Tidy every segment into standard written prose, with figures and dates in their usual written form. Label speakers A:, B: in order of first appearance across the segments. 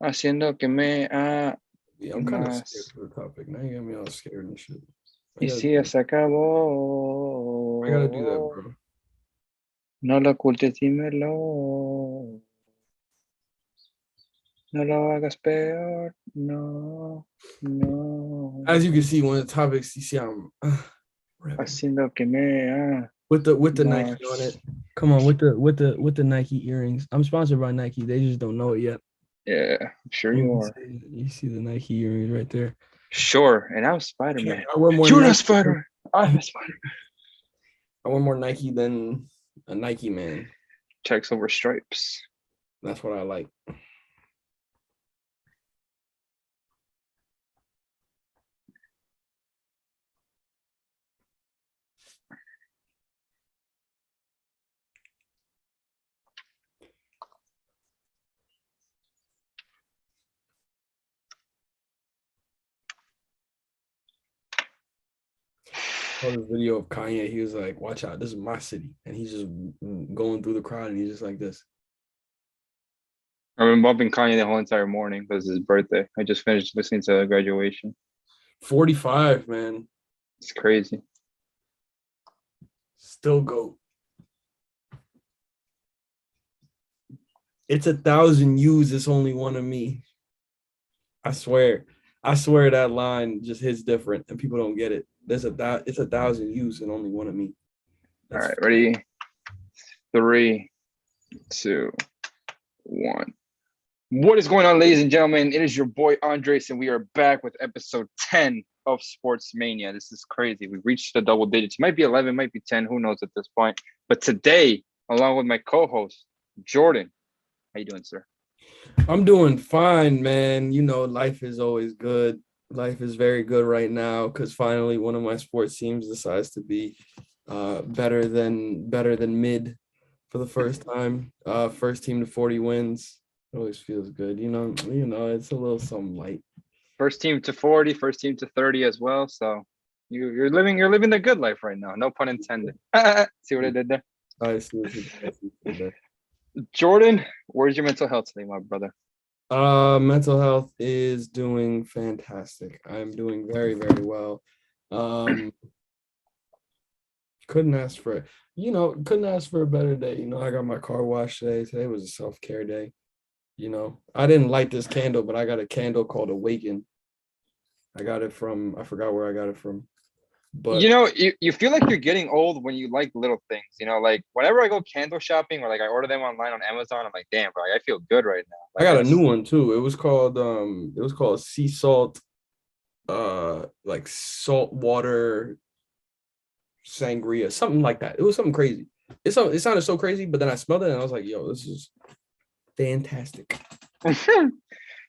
A: haciendo que me
B: Yeah, I'm kind of scared
A: más.
B: for the topic. Now you got me all scared and shit. I
A: Y
B: gotta
A: si
B: do
A: ya
B: that.
A: se
B: I gotta do that,
A: acabó,
B: bro.
A: no lo ocultes, dímelo. No lo hagas peor, no, no.
B: As you can see, one of the topics you see, I'm rapping
A: Haciendo que me
B: with the Nike on it.
A: más.
B: Come on, with the Nike earrings. I'm sponsored by Nike. They just don't know it yet.
A: Yeah, I'm sure you are.
B: You see the Nike earrings right there.
A: Sure, and I'm
B: Okay,
A: Spider-Man.
B: I wear more
A: You're not
B: Nike.
A: Spider-Man. I'm a Spider-Man.
B: I wear more Nike than a Nike man.
A: Checks over stripes.
B: That's what I like. Saw this video of Kanye. He was like, "Watch out, this is my city," and he's just going through the crowd, and he's just like this.
A: I've been bumping Kanye the whole entire morning because it's his birthday. I just finished listening to Graduation.
B: 45, man,
A: It's crazy.
B: still go. It's 1,000 U's. It's only one of me. I swear. I swear that line just hits different, and people don't get it. It's 1,000 U's and only one of me.
A: All
B: That's
A: right, ready? 3, 2, 1. What is going on, ladies and gentlemen? It is your boy Andres, and we are back with episode 10 of Sports Mania. This is crazy. We reached the double digits. It might be 11, might be 10. Who knows at this point? But today, along with my co-host Jordan, how you doing, sir?
B: I'm doing fine, man. You know, life is always good. Life is very good right now because finally one of my sports teams decides to be better than mid for the first time. First team to 40 wins. It always feels good. It's a little something light.
A: First team to 40, first team to 30 as well. So you're living the good life right now. No pun intended. See what I did there?
B: I see what you did there.
A: Jordan, where's your mental health today, my brother?
B: Mental health is doing fantastic. I'm doing very, very well. Um, couldn't ask for a better day. I got my car washed today. Today was a self-care day. I didn't light this candle, but I got a candle called Awaken. I got it from, I forgot where I got it from,
A: You
B: but
A: know, you feel like you're getting old when you like little things. Like whenever I go candle shopping or like I order them online on Amazon, I'm like, damn, bro, I feel good right now.
B: I
A: Like
B: got a new
A: it's
B: one too. It was called sea salt, like salt water sangria, something like that. It was something crazy. It sounded so crazy, but then I smelled it and I was like, yo, this is fantastic.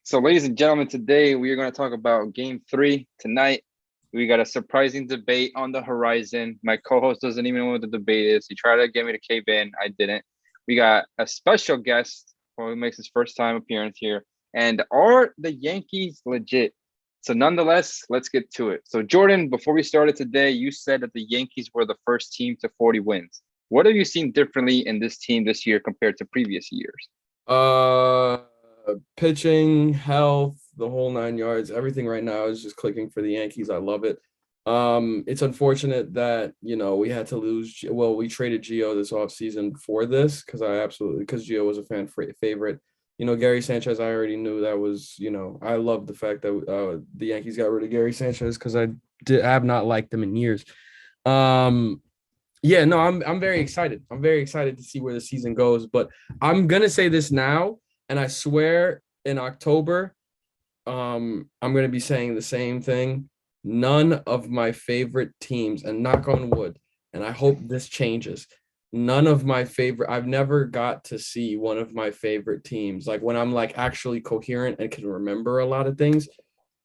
A: so, ladies and gentlemen, today we are going to talk about Game 3 tonight. We got a surprising debate on the horizon. My co-host doesn't even know what the debate is. He tried to get me to cave in. I didn't. We got a special guest who makes his first time appearance here. And are the Yankees legit? So nonetheless, let's get to it. So Jordan, before we started today, you said that the Yankees were the first team to 40 wins. What have you seen differently in this team this year compared to previous years?
B: Uh, Pitching, health, the whole 9 yards, everything right now is just clicking for the Yankees. I love it. It's unfortunate that, we had to lose. Well, we traded Gio this offseason for this because Gio was a fan favorite. Gary Sanchez, I already knew that was, I love the fact that the Yankees got rid of Gary Sanchez because I have not liked him in years. Um, yeah, no, I'm very excited. I'm very excited to see where the season goes. But I'm gonna say this now, and I swear in October, I'm gonna be saying the same thing. None of my favorite teams, and knock on wood, and I hope this changes. None of my favorite, I've never got to see one of my favorite teams. Like when I'm like actually coherent and can remember a lot of things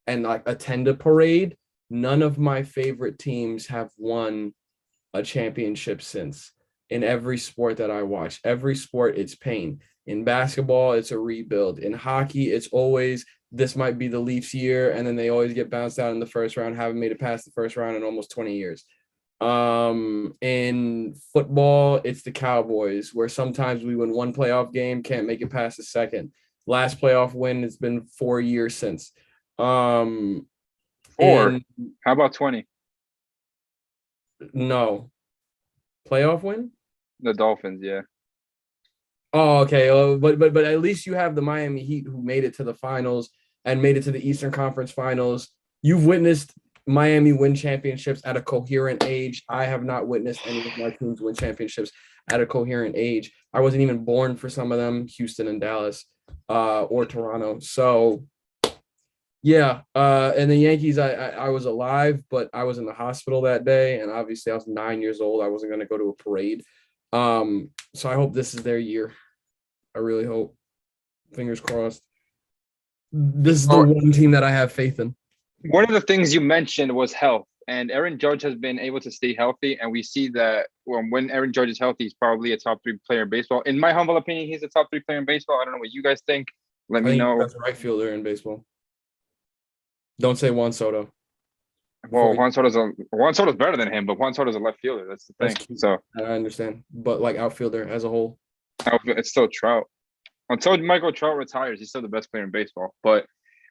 B: and like attend a parade, none of my favorite teams have won a championship since. In every sport that I watch, every sport, it's pain. In basketball, it's a rebuild. In hockey, it's always this might be the Leafs year, and then they always get bounced out in the first round, haven't made it past the first round in almost 20 years. In football, it's the Cowboys, where sometimes we win one playoff game, can't make it past the second. Last playoff win, it's been 4 years since.
A: 4.
B: And
A: How about 20?
B: no. Playoff win?
A: The Dolphins, yeah.
B: Oh, okay. But at least you have the Miami Heat who made it to the finals and made it to the Eastern Conference Finals. You've witnessed Miami win championships at a coherent age. I have not witnessed any of my teams win championships at a coherent age. I wasn't even born for some of them, Houston and Dallas, or Toronto. So yeah, and the Yankees, I was alive, but I was in the hospital that day, and obviously I was 9 years old. I wasn't going to go to a parade. So I hope this is their year. I really hope. Fingers crossed. This is the one team that I have faith in.
A: One of the things you mentioned was health, and Aaron Judge has been able to stay healthy, and we see that when Aaron Judge is healthy, he's probably a top 3 player in baseball. In my humble opinion, he's a top 3 player in baseball. I don't know what you guys think. Let me know.
B: That's right fielder in baseball. Don't say Juan Soto.
A: Well, Juan Soto's better than him, but Juan Soto's a left fielder. That's the thing. So
B: I understand, but like outfielder as a whole,
A: it's still Trout. Until Michael Trout retires, he's still the best player in baseball. But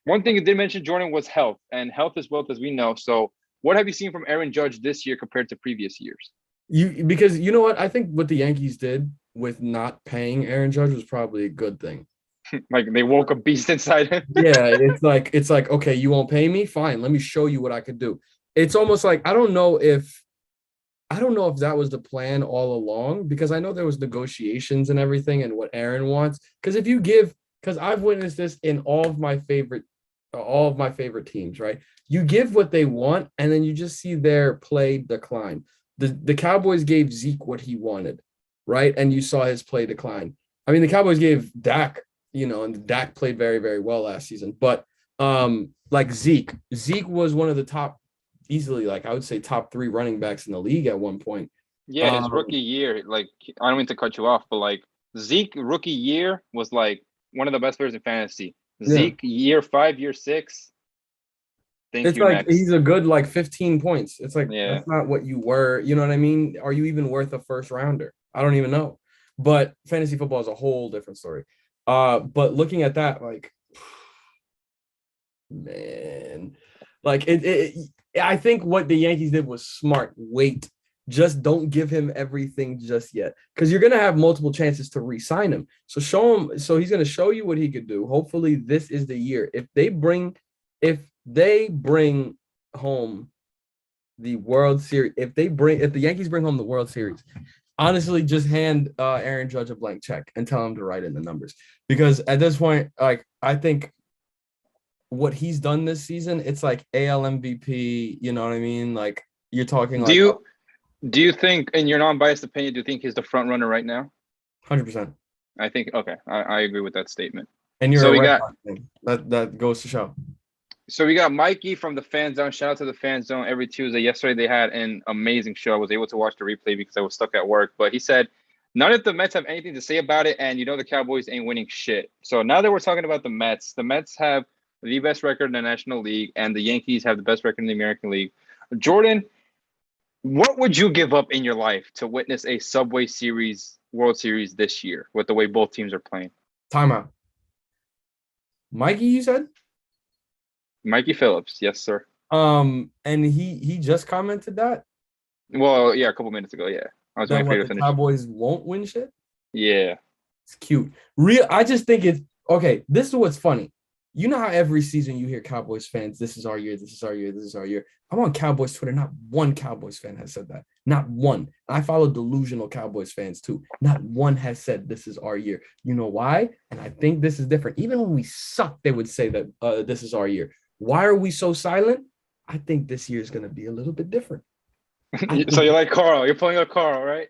A: one thing you did mention, Jordan, was health, and health is wealth, as we know. So what have you seen from Aaron Judge this year compared to previous years?
B: Because you know what? I think what the Yankees did with not paying Aaron Judge was probably a good thing.
A: Like they woke a beast inside him.
B: Yeah, it's like, okay, you won't pay me? Fine, let me show you what I could do. It's almost like I don't know if that was the plan all along, because I know there was negotiations and everything and what Aaron wants. Because because I've witnessed this in all of my favorite teams, right? You give what they want, and then you just see their play decline. The Cowboys gave Zeke what he wanted, right? And you saw his play decline. I mean, the Cowboys gave Dak, and Dak played very, very well last season. But like Zeke was one of the top, easily, like I would say top 3 running backs in the league at one point.
A: Yeah, his rookie year, like I don't mean to cut you off, but like Zeke rookie year was like one of the best players in fantasy. Zeke year 5, year 6.
B: It's like next. He's a good like 15 points. It's like that's not what you were. You know what I mean? Are you even worth a first rounder? I don't even know. But fantasy football is a whole different story. But looking at that, like, man, like I think what the Yankees did was smart. Wait, just don't give him everything just yet, because you're gonna have multiple chances to re-sign him. So show him. So he's gonna show you what he could do. Hopefully, this is the year. If they bring home the World Series, if the Yankees bring home the World Series, honestly, just hand Aaron Judge a blank check and tell him to write in the numbers. Because at this point, like, I think what he's done this season, it's like AL MVP. You know what I mean? Like, you're talking.
A: Do you think, in your non-biased opinion, do you think he's the front runner right now?
B: 100%.
A: I think I agree with that statement.
B: And that goes to show.
A: So we got Mikey from the Fan Zone. Shout out to the Fan Zone every Tuesday. Yesterday they had an amazing show. I was able to watch the replay because I was stuck at work. But he said none of the Mets have anything to say about it, and the Cowboys ain't winning shit. So now that we're talking about the Mets have the best record in the National League, and the Yankees have the best record in the American League. Jordan, what would you give up in your life to witness a Subway Series World Series this year with the way both teams are playing?
B: Timeout. Mikey, you said?
A: Mikey Phillips, yes, sir.
B: And he just commented that?
A: Well, yeah, a couple minutes ago, yeah. I was waiting for you to finish.
B: Cowboys won't win shit?
A: Yeah.
B: It's cute. I just think it's okay. This is what's funny. You know how every season you hear Cowboys fans, this is our year, this is our year, this is our year. I'm on Cowboys Twitter. Not one Cowboys fan has said that. Not one. I follow delusional Cowboys fans too. Not one has said this is our year. You know why? And I think this is different. Even when we suck, they would say that this is our year. Why are we so silent? I think this year is going to be a little bit different.
A: So you're like Carl. You're playing with Carl, right?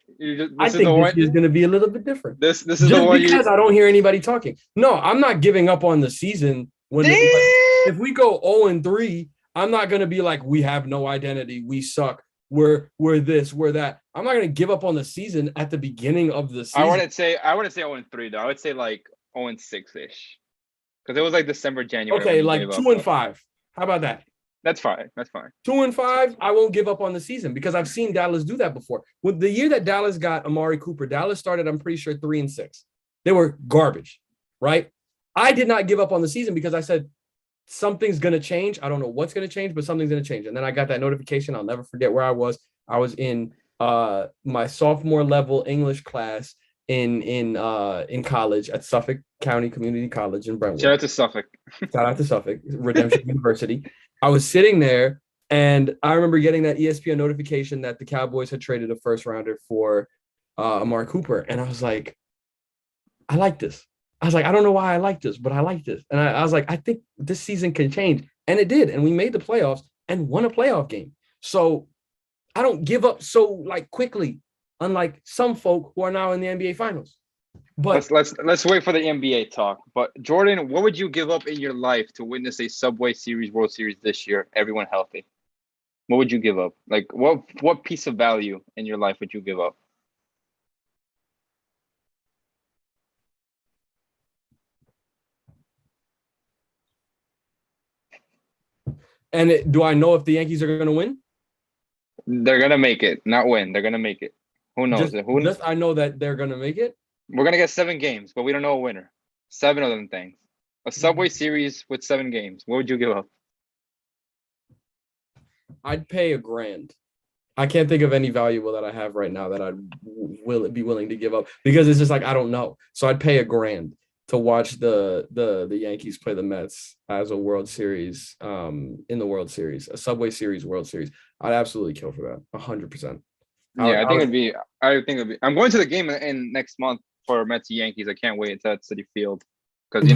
B: I think this year is going to be a little bit different.
A: This is just the one
B: because I don't hear anybody talking. No, I'm not giving up on the season. If we go 0-3, I'm not going to be like, we have no identity. We suck. We're this, we're that. I'm not going to give up on the season at the beginning of the season.
A: I wouldn't say 0-3 though. I would say like 0-6-ish. Because it was like December, January.
B: Okay, like 2-5. How about that?
A: That's fine.
B: 2-5, I won't give up on the season because I've seen Dallas do that before. With the year that Dallas got Amari Cooper, Dallas started, I'm pretty sure, 3-6. They were garbage, right? I did not give up on the season because I said something's gonna change. I don't know what's gonna change, but something's gonna change. And then I got that notification. I'll never forget where I was. I was in my sophomore level English class in college at Suffolk County Community College in
A: Shout
B: Brentwood.
A: out to Suffolk.
B: Shout out to Suffolk Redemption University. I was sitting there, and I remember getting that ESPN notification that the Cowboys had traded a first rounder for Amari Cooper, and I was like, I like this. I was like, I don't know why I like this, but I like this. And I was like, I think this season can change. And it did. And we made the playoffs and won a playoff game. So I don't give up so like quickly, unlike some folk who are now in the NBA finals. But
A: let's wait for the NBA talk. But Jordan, what would you give up in your life to witness a Subway Series World Series this year? Everyone healthy. What would you give up? Like what piece of value in your life would you give up?
B: do I know if the Yankees are going to win?
A: They're gonna make it, not win. They're gonna make it. Who knows?
B: Just I know that they're going to make it.
A: We're gonna get 7 games, but we don't know a winner. 7 of them things. A Subway Series with 7 games. What would you give up?
B: I'd pay $1,000. I can't think of any valuable that I have right now that I'd be willing to give up because it's just like I don't know. So I'd pay $1,000 to watch the Yankees play the Mets as a World Series, in the World Series, a Subway Series World Series. I'd absolutely kill for that, 100%.
A: Yeah, I think it'd be. I think it'd be. I'm going to the game in next month for Mets Yankees. I can't wait. It's at City Field because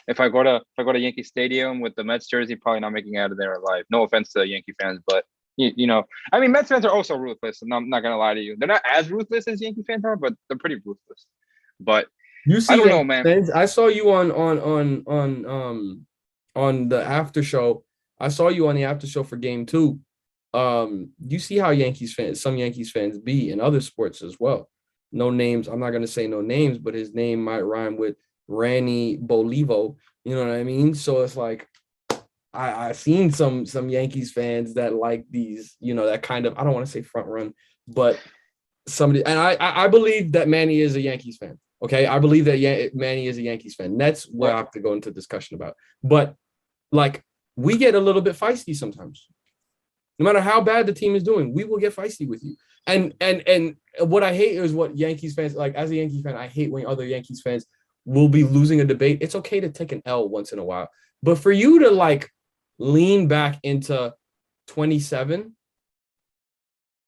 A: if I go to Yankee Stadium with the Mets jersey, probably not making it out of there alive. No offense to Yankee fans, but I mean, Mets fans are also ruthless, and I'm not gonna lie to you. They're not as ruthless as Yankee fans are, but they're pretty ruthless. But
B: you see,
A: I don't know, man.
B: Fans, I saw you on the after show. I saw you on the after show for Game 2. You see how some Yankees fans be in other sports as well. No names. I'm not gonna say no names, but his name might rhyme with Ranny Bolivo. You know what I mean? So it's like I've seen some Yankees fans that like these, that kind of, I don't want to say front run, but somebody, and I believe that Manny is a Yankees fan. Okay, I believe that Manny is a Yankees fan. That's what I have to go into discussion about. But like we get a little bit feisty sometimes. No matter how bad the team is doing, we will get feisty with you. And what I hate is what Yankees fans, like as a Yankee fan, I hate when other Yankees fans will be losing a debate. It's okay to take an L once in a while. But for you to like lean back into 27,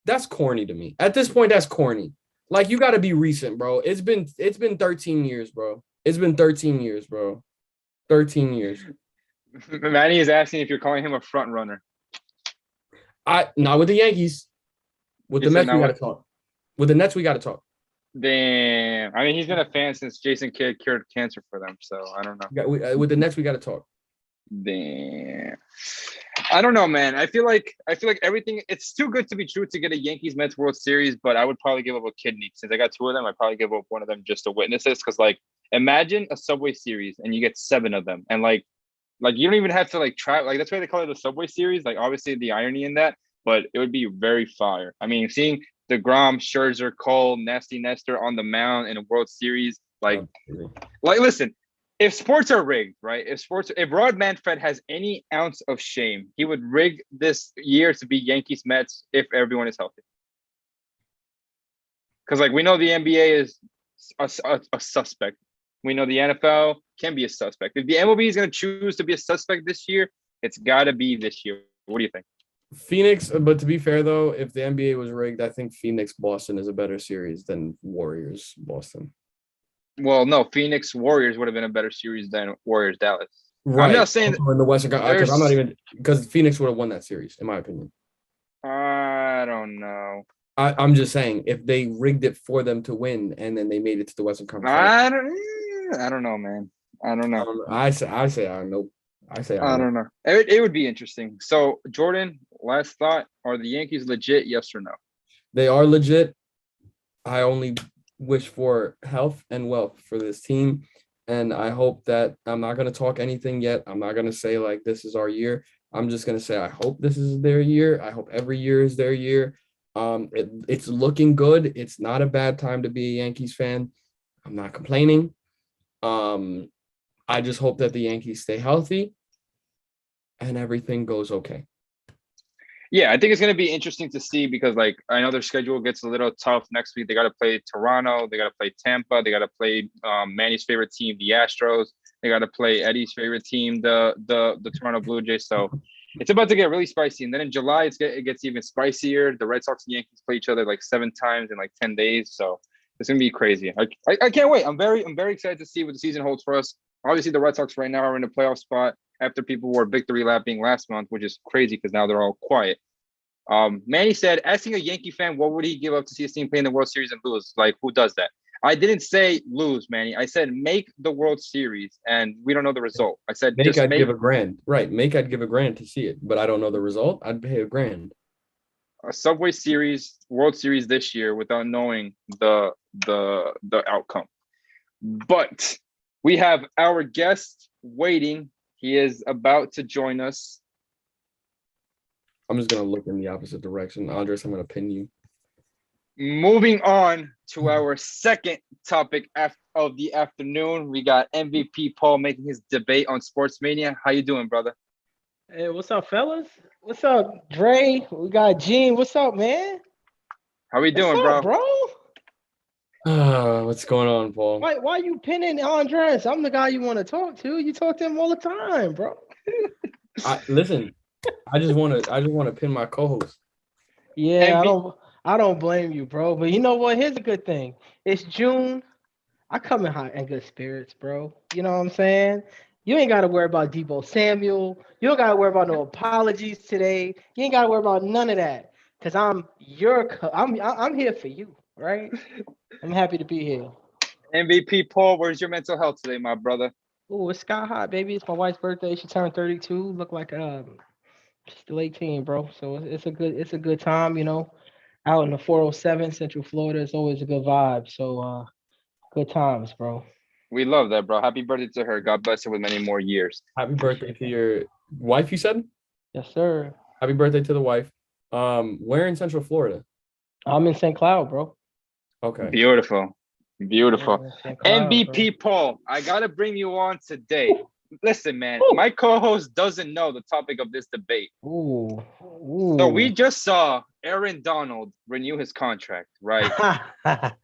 B: that's corny to me. At this point, that's corny. Like you got to be recent, bro. It's been 13 years, bro. It's been 13 years, bro. 13 years.
A: Manny is asking if you're calling him a front runner.
B: Not with the Yankees. With the Mets, we got to talk. With the Nets, we got to talk.
A: Damn. I mean, he's been a fan since Jason Kidd cured cancer for them, so I don't know.
B: With the Nets, we got to talk.
A: Damn. I don't know, man. I feel like everything. It's too good to be true to get a Yankees Mets World Series, but I would probably give up a kidney since I got 2 of them. I'd probably give up one of them just to witness this. Because like, imagine a Subway Series and you get 7 of them, and like you don't even have to like try. Like that's why they call it a Subway Series. Like obviously the irony in that, but it would be very fire. I mean, seeing DeGrom, Scherzer, Cole, Nasty Nestor on the mound in a World Series, like listen. If sports are rigged, right? If Rod Manfred has any ounce of shame, he would rig this year to be Yankees Mets if everyone is healthy. Because like we know the NBA is a suspect. We know the NFL can be a suspect. If the MLB is going to choose to be a suspect this year, it's got to be this year. What do you think?
B: Phoenix, but to be fair though, if the NBA was rigged, I think Phoenix Boston is a better series than Warriors Boston.
A: Well, no, Phoenix Warriors would have been a better series than Warriors Dallas.
B: Right.
A: I'm not saying
B: in the Western because I'm not even because Phoenix would have won that series, in my opinion.
A: I don't know.
B: I'm just saying if they rigged it for them to win and then they made it to the Western Conference.
A: I don't know, man. I don't know.
B: I say I don't know.
A: I don't know. It would be interesting. So, Jordan, last thought: are the Yankees legit? Yes or no?
B: They are legit. I only wish for health and wealth for this team. And I hope that I'm not going to talk anything yet. I'm not going to say like this is our year. I'm just going to say I hope this is their year. I hope every year is their year. It's looking good. It's not a bad time to be a Yankees fan. I'm not complaining. I just hope that the Yankees stay healthy and everything goes okay.
A: Yeah, I think it's going to be interesting to see because, like, I know their schedule gets a little tough next week. They got to play Toronto. They got to play Tampa. They got to play Manny's favorite team, the Astros. They got to play Eddie's favorite team, the Toronto Blue Jays. So it's about to get really spicy. And then in July, it gets even spicier. The Red Sox and Yankees play each other like 7 times in like 10 days. So it's going to be crazy. I can't wait. I'm very excited to see what the season holds for us. Obviously, the Red Sox right now are in the playoff spot after people were victory lapping last month, which is crazy because now they're all quiet. Manny said, asking a Yankee fan, what would he give up to see his team play in the World Series and lose? Like, who does that? I didn't say lose, Manny. I said make the World Series, and we don't know the result. I said
B: Make, I'd give $1,000. Right. Make, I'd give $1,000 to see it, but I don't know the result. I'd pay $1,000.
A: a Subway Series, World Series this year without knowing the outcome. But we have our guest waiting. He is about to join us.
B: I'm just going to look in the opposite direction. Andres, I'm going to pin you.
A: Moving on to our second topic of the afternoon, we got MVP Paul making his debate on Sports Mania. How you doing, brother?
C: Hey, what's up, fellas? What's up, Dre? We got Gene. What's up, man?
A: How we doing,
C: What's up,
A: bro?
B: What's going on, Paul?
C: Why you pinning Andres? I'm the guy you want to talk to. You talk to him all the time, bro.
B: Listen, I just want to pin my co-host.
C: Yeah, I don't blame you, bro. But you know what? Here's a good thing. It's June. I come in hot and good spirits, bro. You know what I'm saying? You ain't got to worry about Debo Samuel. You don't got to worry about no apologies today. You ain't got to worry about none of that. Cause I'm here for you, right? I'm happy to be here.
A: MVP Paul, where's your mental health today, my brother?
C: Oh, it's sky hot, baby. It's my wife's birthday. She turned 32. Look like she's still 18, bro. So it's a good time, you know. Out in the 407 Central Florida, it's always a good vibe. So good times, bro.
A: We love that, bro. Happy birthday to her. God bless her with many more years.
B: Happy birthday to your wife, you said?
C: Yes, sir.
B: Happy birthday to the wife. Where in Central Florida?
C: I'm in St. Cloud, bro.
B: Okay.
A: Beautiful.
C: Yeah,
A: MVP Paul, I gotta bring you on today. Listen, man, my co-host doesn't know the topic of this debate.
C: Ooh.
A: So we just saw Aaron Donald renew his contract, right? The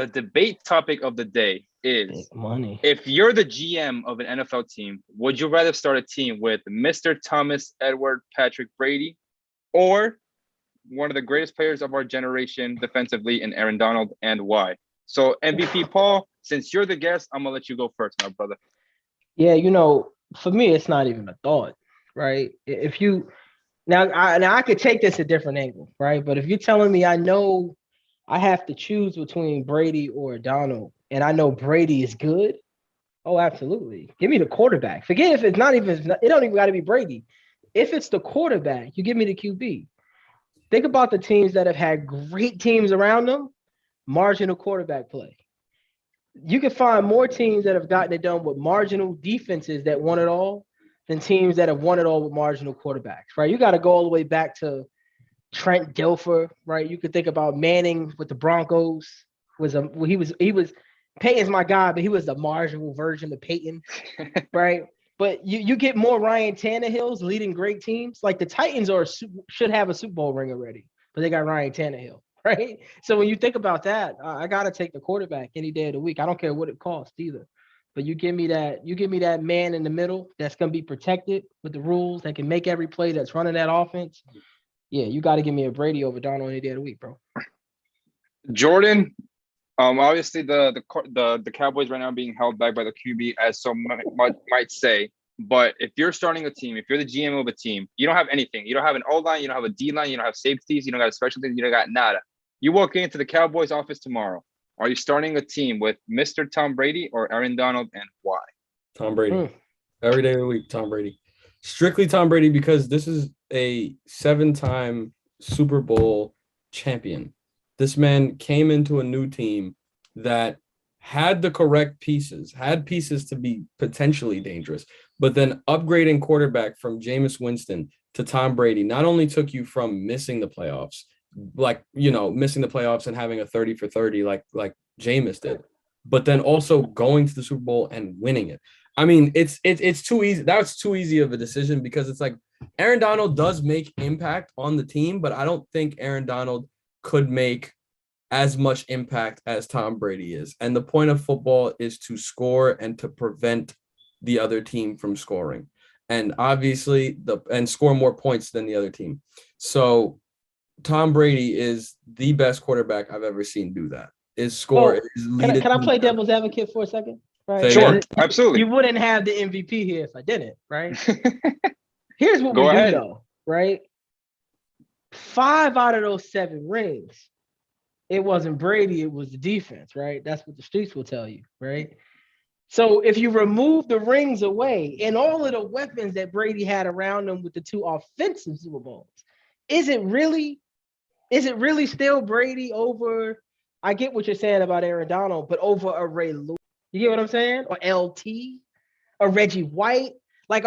A: debate topic of the day is
C: big money.
A: If you're the GM of an NFL team, would you rather start a team with Mr. Thomas Edward Patrick Brady or one of the greatest players of our generation defensively in Aaron Donald, and why? So MVP Paul, since you're the guest, I'm gonna let you go first, my brother.
C: Yeah, you know, for me, it's not even a thought, right? If you now I could take this a different angle, right? But if you're telling me I know I have to choose between Brady or Donald, and I know Brady is good, oh, absolutely. Give me the quarterback. Forget if it's not even, it don't even got to be Brady. If it's the quarterback, you give me the QB. Think about the teams that have had great teams around them, marginal quarterback play. You can find more teams that have gotten it done with marginal defenses that won it all than teams that have won it all with marginal quarterbacks, right? You got to go all the way back to Trent Dilfer, right? You could think about Manning with the Broncos. He was Peyton's my guy, but he was the marginal version of Peyton, right? But you get more Ryan Tannehills leading great teams. Like the Titans should have a Super Bowl ring already, but they got Ryan Tannehill, right? So when you think about that, I gotta take the quarterback any day of the week. I don't care what it costs either. But you give me that man in the middle that's gonna be protected with the rules that can make every play that's running that offense. Yeah, you got to give me a Brady over Donald any day of the week, bro.
A: Jordan, obviously the Cowboys right now are being held back by the QB, as some might say. But if you're starting a team, if you're the GM of a team, you don't have anything. You don't have an O-line, you don't have a D-line, you don't have safeties, you don't got a special team, you don't got nada. You walk into the Cowboys office tomorrow. Are you starting a team with Mr. Tom Brady or Aaron Donald, and why?
B: Tom Brady. Every day of the week, Tom Brady. Strictly Tom Brady, because this is a 7-time Super Bowl champion. This man came into a new team that had the correct pieces, had pieces to be potentially dangerous, but then upgrading quarterback from Jameis Winston to Tom Brady not only took you from missing the playoffs, missing the playoffs and having a 30 for 30 like Jameis did, but then also going to the Super Bowl and winning it. I mean, it's too easy. That's too easy of a decision because it's like Aaron Donald does make impact on the team, but I don't think Aaron Donald could make as much impact as Tom Brady is. And the point of football is to score and to prevent the other team from scoring. And obviously and score more points than the other team. So Tom Brady is the best quarterback I've ever seen do that. Is score, is lead.
C: Can I play devil's advocate for a second? Right.
A: Sure, absolutely.
C: You wouldn't have the MVP here if I didn't, right? Here's what
A: Go
C: we
A: ahead.
C: do though, right? 5 out of those 7 rings, it wasn't Brady, it was the defense, right? That's what the streets will tell you, right? So if you remove the rings away and all of the weapons that Brady had around him with the 2 offensive Super Bowls, is it really still Brady over? I get what you're saying about Aaron Donald, but over a Ray Lewis. You get what I'm saying? Or LT, or Reggie White. Like,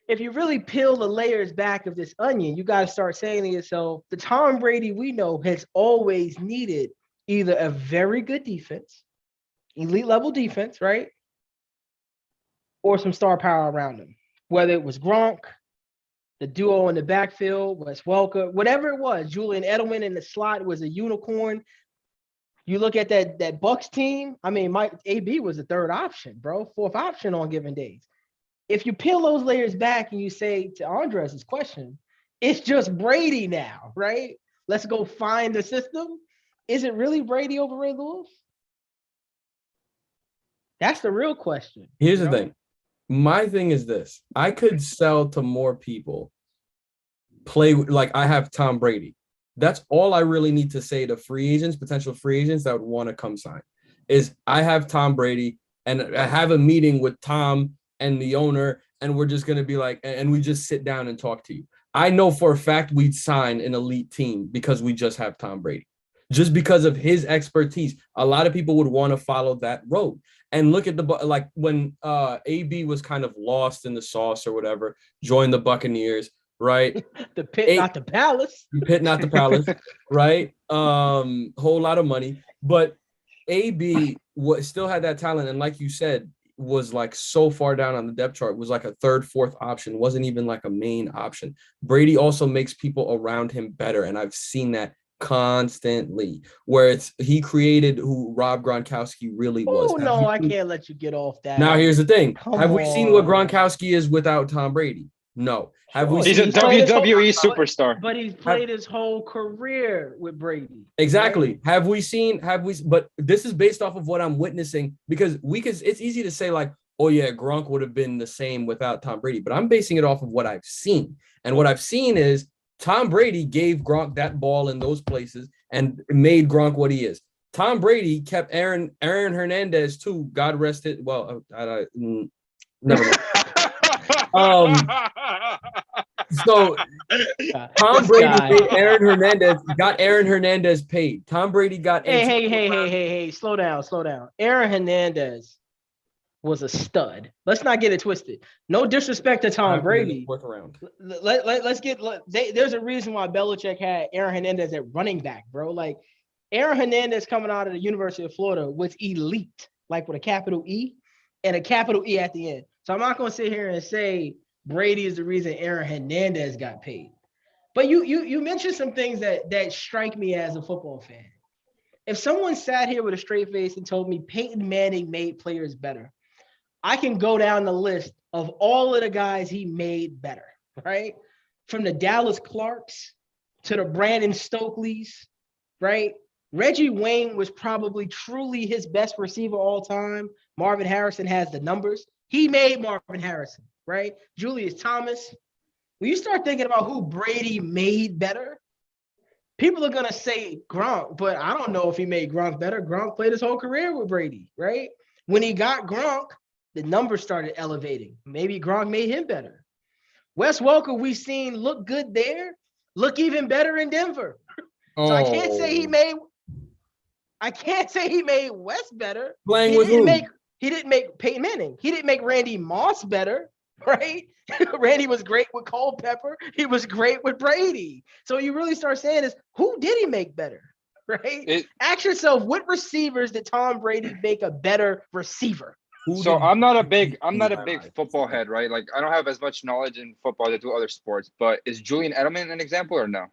C: if you really peel the layers back of this onion, you got to start saying to yourself, the Tom Brady we know has always needed either a very good defense, elite level defense, right? Or some star power around him. Whether it was Gronk, the duo in the backfield, Wes Welker, whatever it was, Julian Edelman in the slot was a unicorn. You look at that Bucks team. I mean, Mike AB was the 3rd option, bro, 4th option on given days. If you peel those layers back and you say to Andres' question, it's just Brady now, right? Let's go find the system. Is it really Brady over Ray Lewis? That's the real question.
B: Here's the thing. My thing is this. I could sell to more people, play like I have Tom Brady. That's all I really need to say to free agents, potential free agents that would want to come sign, is I have Tom Brady and I have a meeting with Tom and the owner, and we're just going to be like, and we just sit down and talk to you. I know for a fact we'd sign an elite team because we just have Tom Brady, just because of his expertise. A lot of people would want to follow that road. And look at like when AB was kind of lost in the sauce or whatever, joined the Buccaneers, right?
C: The pit, not the palace.
B: Pit, not the palace, right? Whole lot of money. But AB still had that talent. And like you said, was like so far down on the depth chart, was like a 3rd, 4th option, wasn't even like a main option. Brady also makes people around him better. And I've seen that constantly, where he created who Rob Gronkowski really was.
C: Oh no, I can't let you get off that.
B: Now here's the thing. Have we seen what Gronkowski is without Tom Brady? No. Have we?
A: He's a WWE superstar.
C: But he's played his whole career with Brady.
B: Exactly. Right? But this is based off of what I'm witnessing, because it's easy to say like, oh yeah, Gronk would have been the same without Tom Brady, but I'm basing it off of what I've seen. And what I've seen is Tom Brady gave Gronk that ball in those places and made Gronk what he is. Tom Brady kept Aaron Hernandez too. God rest it. Well, never mind. So Tom Brady got Aaron Hernandez paid. Tom Brady got.
C: Hey! Slow down. Aaron Hernandez was a stud. Let's not get it twisted. No disrespect to Tom Brady.
B: Worth around.
C: There's a reason why Belichick had Aaron Hernandez at running back, bro. Like Aaron Hernandez coming out of the University of Florida was elite, like with a capital E and a capital E at the end. So I'm not going to sit here and say Brady is the reason Aaron Hernandez got paid. But you mentioned some things that strike me as a football fan. If someone sat here with a straight face and told me Peyton Manning made players better, I can go down the list of all of the guys he made better, right? From the Dallas Clarks to the Brandon Stokeleys, right? Reggie Wayne was probably truly his best receiver all time. Marvin Harrison has the numbers. He made Marvin Harrison, right? Julius Thomas. When you start thinking about who Brady made better, people are going to say Gronk, but I don't know if he made Gronk better. Gronk played his whole career with Brady, right? When he got Gronk, the numbers started elevating. Maybe Gronk made him better. Wes Welker, we've seen look good there, look even better in Denver. So I can't say he made Wes better.
B: Playing with who?
C: He didn't make Peyton Manning. He didn't make Randy Moss better, right? Randy was great with Culpepper. He was great with Brady. So you really start saying is, who did he make better? right? Ask yourself, what receivers did Tom Brady make a better receiver?
A: So I'm not a big football head, right? Like I don't have as much knowledge in football as I do other sports. But is Julian Edelman an example or no?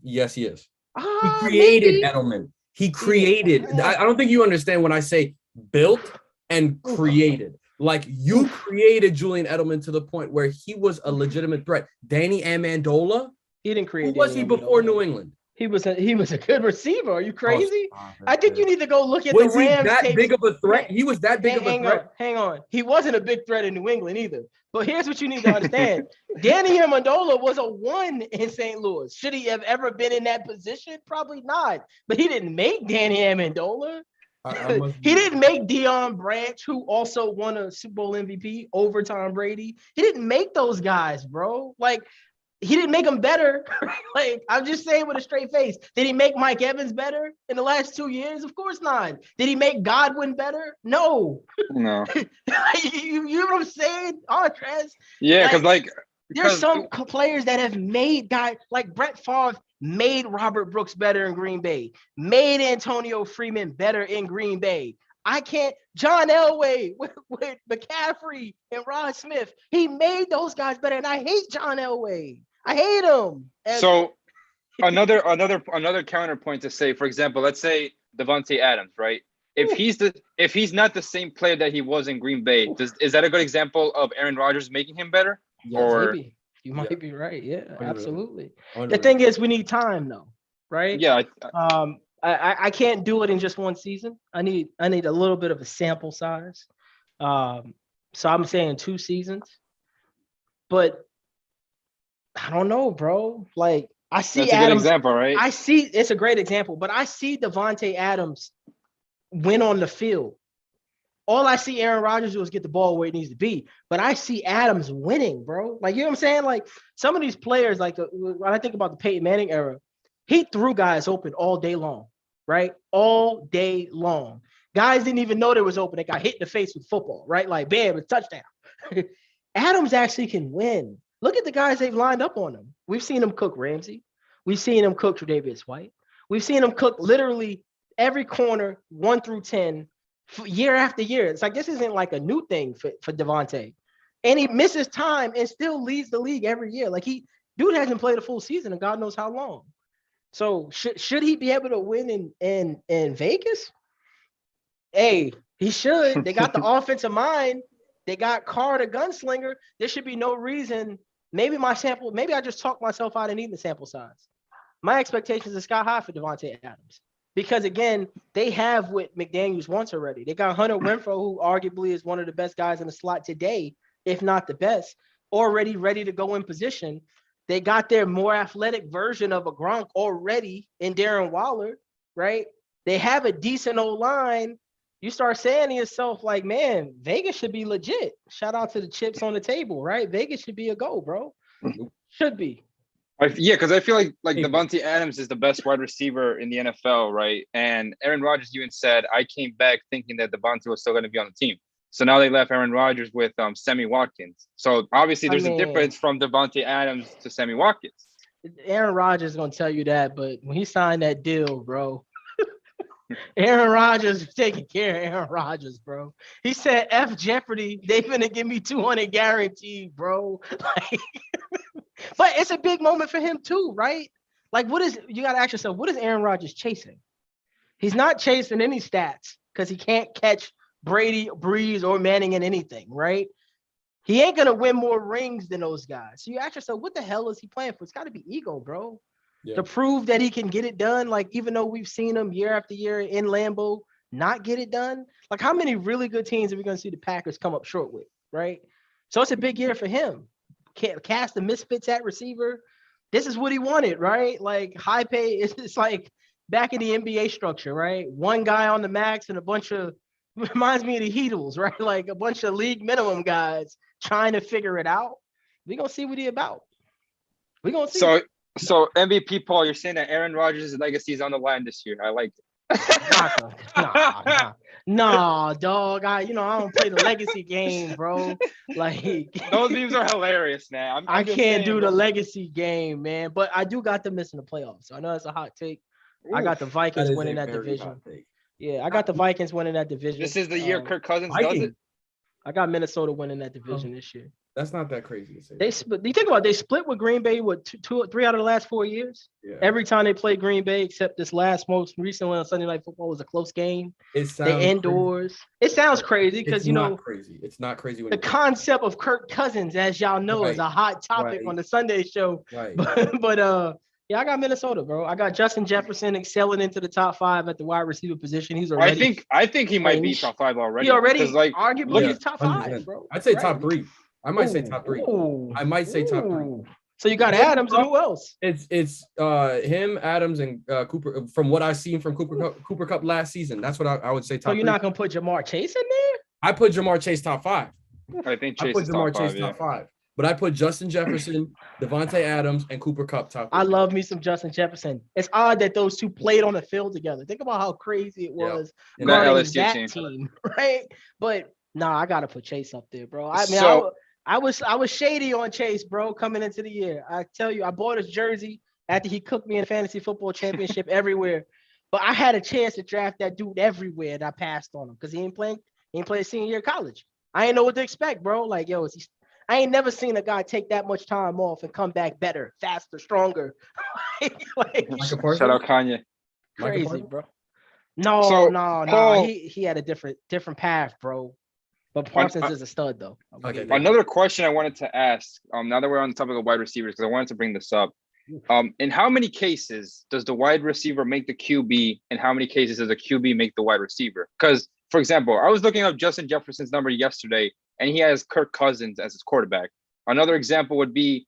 B: Yes, he is. He created Edelman. He created.
C: Yeah.
B: I don't think you understand when I say built and created. Like you created Julian Edelman to the point where he was a legitimate threat. Danny Amendola.
C: He didn't create.
B: Who was he before New England?
C: He was a good receiver. Are you crazy? I think you need to go look at
B: Was
C: the Rams.
B: Was he that
C: tapes.
B: big of a threat? He was that big of a threat.
C: Hang on. He wasn't a big threat in New England either. But here's what you need to understand. Danny Amendola was a 1 in St. Louis. Should he have ever been in that position? Probably not. But he didn't make Danny Amendola. He didn't make Deion Branch, who also won a Super Bowl MVP over Tom Brady. He didn't make those guys, bro. Like, he didn't make them better. Like, I'm just saying with a straight face. Did he make Mike Evans better in the last 2 years? Of course not. Did he make Godwin better? No.
A: No.
C: you know what I'm saying? Andres.
A: Yeah, because
C: there's some players that have made guys like Brett Favre made Robert Brooks better in Green Bay, made Antonio Freeman better in Green Bay. John Elway with McCaffrey and Rod Smith, he made those guys better. And I hate John Elway. I hate him.
A: So another counterpoint to say, for example, let's say Davante Adams, right? If he's not the same player that he was in Green Bay, is that a good example of Aaron Rodgers making him better?
C: Yeah, or maybe. You might be right. Yeah, absolutely. The thing is, we need time though, right?
A: Yeah.
C: I can't do it in just one season. I need a little bit of a sample size. So I'm saying 2 seasons. But I don't know, bro. Like I see
A: that's a good example, right?
C: It's a great example, but I see Davante Adams win on the field. All I see Aaron Rodgers do is get the ball where it needs to be, but I see Adams winning, bro. Like, you know what I'm saying? Like some of these players, like when I think about the Peyton Manning era, he threw guys open all day long, right? All day long. Guys didn't even know they was open. They got hit in the face with football, right? Like, bam, a touchdown. Adams actually can win. Look at the guys they've lined up on him. We've seen him cook Ramsey. We've seen him cook Tre'Davious White. We've seen him cook literally every corner 1 through 10 year after year. It's like this isn't like a new thing for Davante. And he misses time and still leads the league every year. Like dude hasn't played a full season in God knows how long. So should he be able to win in Vegas? Hey, he should. They got the offensive mind. They got Carr, the gunslinger. There should be no reason. Maybe I just talked myself out of needing the sample size. My expectations are sky high for Davante Adams. Because, again, they have what McDaniels wants already. They got Hunter Renfrow, who arguably is one of the best guys in the slot today, if not the best, already ready to go in position. They got their more athletic version of a Gronk already in Darren Waller, right? They have a decent O-line. You start saying to yourself, like, man, Vegas should be legit. Shout out to the chips on the table, right? Vegas should be a go, bro. Should be.
A: Yeah, because I feel like Davante Adams is the best wide receiver in the NFL, right? And Aaron Rodgers even said, I came back thinking that Davante was still going to be on the team. So now they left Aaron Rodgers with Sammy Watkins. So obviously there's a difference from Davante Adams to Sammy Watkins.
C: Aaron Rodgers is going to tell you that, but when he signed that deal, bro, Aaron Rodgers is taking care of Aaron Rodgers, bro. He said, F Jeopardy, they finna give me 200 guaranteed, bro. Like, but it's a big moment for him too, right? Like, you got to ask yourself, what is Aaron Rodgers chasing? He's not chasing any stats because he can't catch Brady, Breeze, or Manning in anything, right? He ain't going to win more rings than those guys. So you ask yourself, what the hell is he playing for? It's got to be ego, bro. Yeah. To prove that he can get it done, like, even though we've seen him year after year in Lambeau not get it done, like, how many really good teams are we going to see the Packers come up short with, right? So it's a big year for him. Cast the misfits at receiver. This is what he wanted, right? Like, high pay, it's like back in the NBA structure, right? One guy on the max and a bunch of, reminds me of the Heatles, right? Like a bunch of league minimum guys trying to figure it out. We're going to see what he about. We're going to see.
A: So MVP, Paul, you're saying that Aaron Rodgers' legacy is on the line this year. I like it.
C: Nah, dog. I don't play the legacy game, bro. Like,
A: those memes are hilarious, man. I
C: can't do the legacy game, man. But I do got them missing the playoffs. So I know that's a hot take. I got the Vikings
B: That is
C: winning
B: a
C: that
B: very
C: division.
B: hot take.
C: Yeah, I got the Vikings winning that division.
A: This is the year Kirk Cousins does
B: Vikings.
A: it.
C: I got Minnesota winning that division this year.
B: That's not that crazy to say.
C: They split. You think about it, they split with Green Bay with three out of the last 4 years.
B: Yeah.
C: Every time they played Green Bay, except this most recent one on Sunday Night Football was a close game.
B: It sounds
C: They indoors.
B: crazy.
C: It sounds crazy because
B: Crazy. It's not crazy. When
C: the concept of Kirk Cousins, as y'all know, is a hot topic on the Sunday show.
B: Right.
C: But yeah, I got Minnesota, bro. I got Justin Jefferson excelling into the top 5 at the wide receiver position. He's already.
A: I think he might be top 5 already.
C: He already
A: like
C: arguably he's top 5, bro.
B: I'd say top 3. I might say top 3. I might say top 3.
C: So you got Adams and who else?
B: It's him, Adams, and Cooper. From what I've seen from Cooper Cup last season, that's what I would say top 3.
C: So you're not gonna put Jamar Chase in there?
B: I put Jamar Chase top 5.
A: I think Chase
B: I put
A: is
B: Jamar
A: top
B: Chase
A: 5,
B: top 5. But I put Justin Jefferson, Devontae Adams, and Cooper Cup top 3.
C: I love me some Justin Jefferson. It's odd that those two played on the field together. Think about how crazy it was guarding that team, right? But I gotta put Chase up there, bro. I mean, I was shady on Chase, bro, coming into the year. I tell you, I bought his jersey after he cooked me in fantasy football championship everywhere. But I had a chance to draft that dude everywhere, and I passed on him because he ain't playing senior year of college. I ain't know what to expect, bro. Like, yo, I ain't never seen a guy take that much time off and come back better, faster, stronger.
A: Shout out Kanye.
C: Crazy, bro. No. He had a different path, bro. But Parsons is a stud, though.
A: Okay. Another question I wanted to ask, now that we're on the topic of wide receivers, because I wanted to bring this up. In how many cases does the wide receiver make the QB, and how many cases does the QB make the wide receiver? Because, for example, I was looking up Justin Jefferson's number yesterday, and he has Kirk Cousins as his quarterback. Another example would be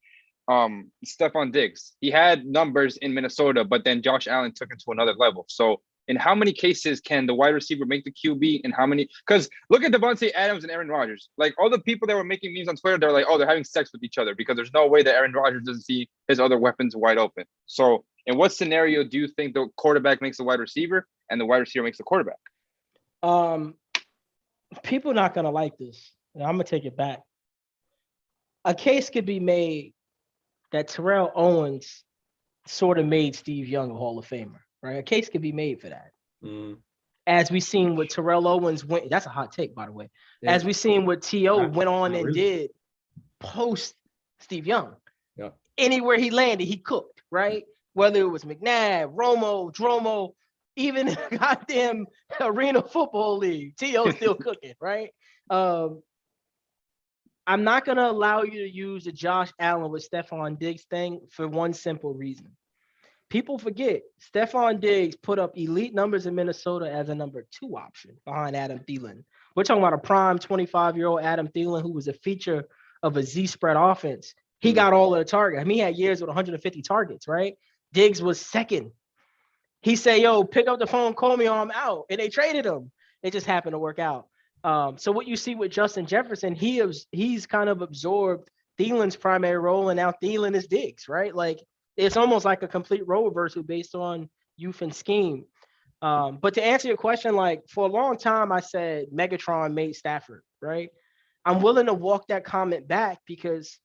A: Stephon Diggs. He had numbers in Minnesota, but then Josh Allen took him to another level. So in how many cases can the wide receiver make the QB, and how many? Because look at Devontae Adams and Aaron Rodgers. Like, all the people that were making memes on Twitter, they're like, oh, they're having sex with each other because there's no way that Aaron Rodgers doesn't see his other weapons wide open. So in what scenario do you think the quarterback makes the wide receiver and the wide receiver makes the quarterback?
C: People not going to like this. And I'm going to take it back. A case could be made that Terrell Owens sort of made Steve Young a Hall of Famer. Right, a case could be made for that. As we seen with Terrell Owens went. That's a hot take, by the way. Yeah. As we seen what T.O. went on and did post Steve Young. Yeah. Anywhere he landed, he cooked. Right, whether it was McNabb, Romo, Dromo, even in the goddamn Arena Football League, T.O. still cooking. Right. I'm not gonna allow you to use the Josh Allen with Stephon Diggs thing for one simple reason. People forget Stephon Diggs put up elite numbers in Minnesota as a number 2 option behind Adam Thielen. We're talking about a prime 25-year-old Adam Thielen who was a feature of a Z-spread offense. He got all of the targets. I mean, he had years with 150 targets, right? Diggs was second. He said, yo, pick up the phone, call me or I'm out. And they traded him. It just happened to work out. So what you see with Justin Jefferson, he's kind of absorbed Thielen's primary role, and now Thielen is Diggs, right? Like, it's almost like a complete role reversal based on youth and scheme. But to answer your question, like, for a long time, I said Megatron made Stafford, right? I'm willing to walk that comment back because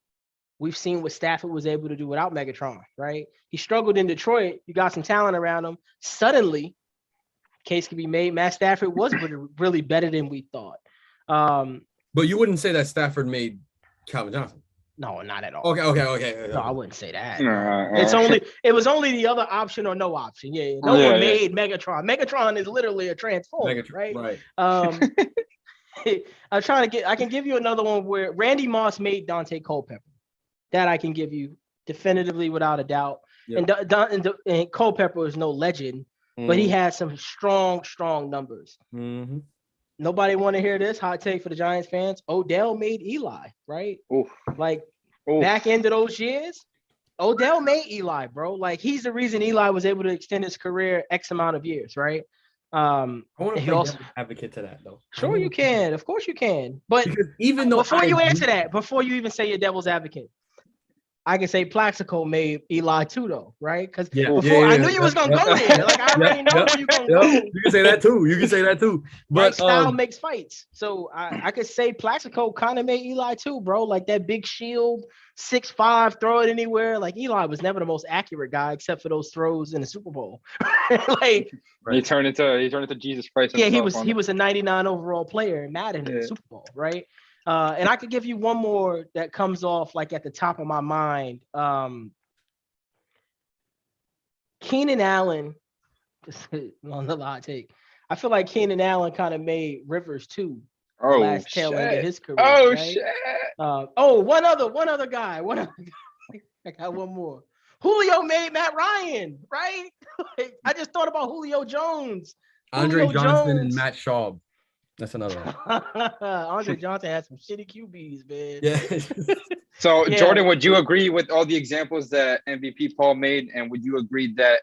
C: we've seen what Stafford was able to do without Megatron, right? He struggled in Detroit. You got some talent around him. Suddenly, case can be made, Matt Stafford was really better than we thought.
B: But you wouldn't say that Stafford made Calvin Johnson?
C: No, not at all.
B: Okay.
C: No, I wouldn't say that. It was only the other option or no option. Yeah. No one made Megatron. Megatron is literally a transformer, right? Right. I can give you another one where Randy Moss made Dante Culpepper. That I can give you definitively without a doubt. Yep. And Culpepper is no legend, but he had some strong numbers. Mm-hmm. Nobody want to hear this hot take for the Giants fans. Odell made Eli, right? Oof. Back end of those years, Odell made Eli, bro. Like, he's the reason Eli was able to extend his career X amount of years, right?
B: I want to play devil's advocate to that, though.
C: Sure, you can. Of course, you can. But
B: because even though
C: before you answer that, before you even say you're devil's advocate, I can say Plaxico made Eli too, though, right? Because
B: Yeah,
C: before I knew you was gonna go there. Like I already know where you're gonna go.
B: You can say that too. You can say that too. But
C: right style makes fights. So I could say Plaxico kind of made Eli too, bro. Like that big shield, 6'5", throw it anywhere. Like Eli was never the most accurate guy, except for those throws in the Super Bowl. Like
A: he turned into Jesus Christ.
C: yeah, he was a 99 overall player in Madden in the Super Bowl, right? And I could give you one more that comes off like at the top of my mind. Keenan Allen, just on the hot take. I feel like Keenan Allen kind of made Rivers too.
A: Oh
C: last tail end of
A: shit!
C: his career.
A: Oh
C: right?
A: shit!
C: One other guy. I got one more. Julio made Matt Ryan, right? Like, I just thought about Julio Jones.
B: Andre Johnson and Matt Schaub. That's another one.
C: Andre Johnson had some shitty QBs, man.
B: Yeah.
A: So, Jordan, would you agree with all the examples that MVP Paul made? And would you agree that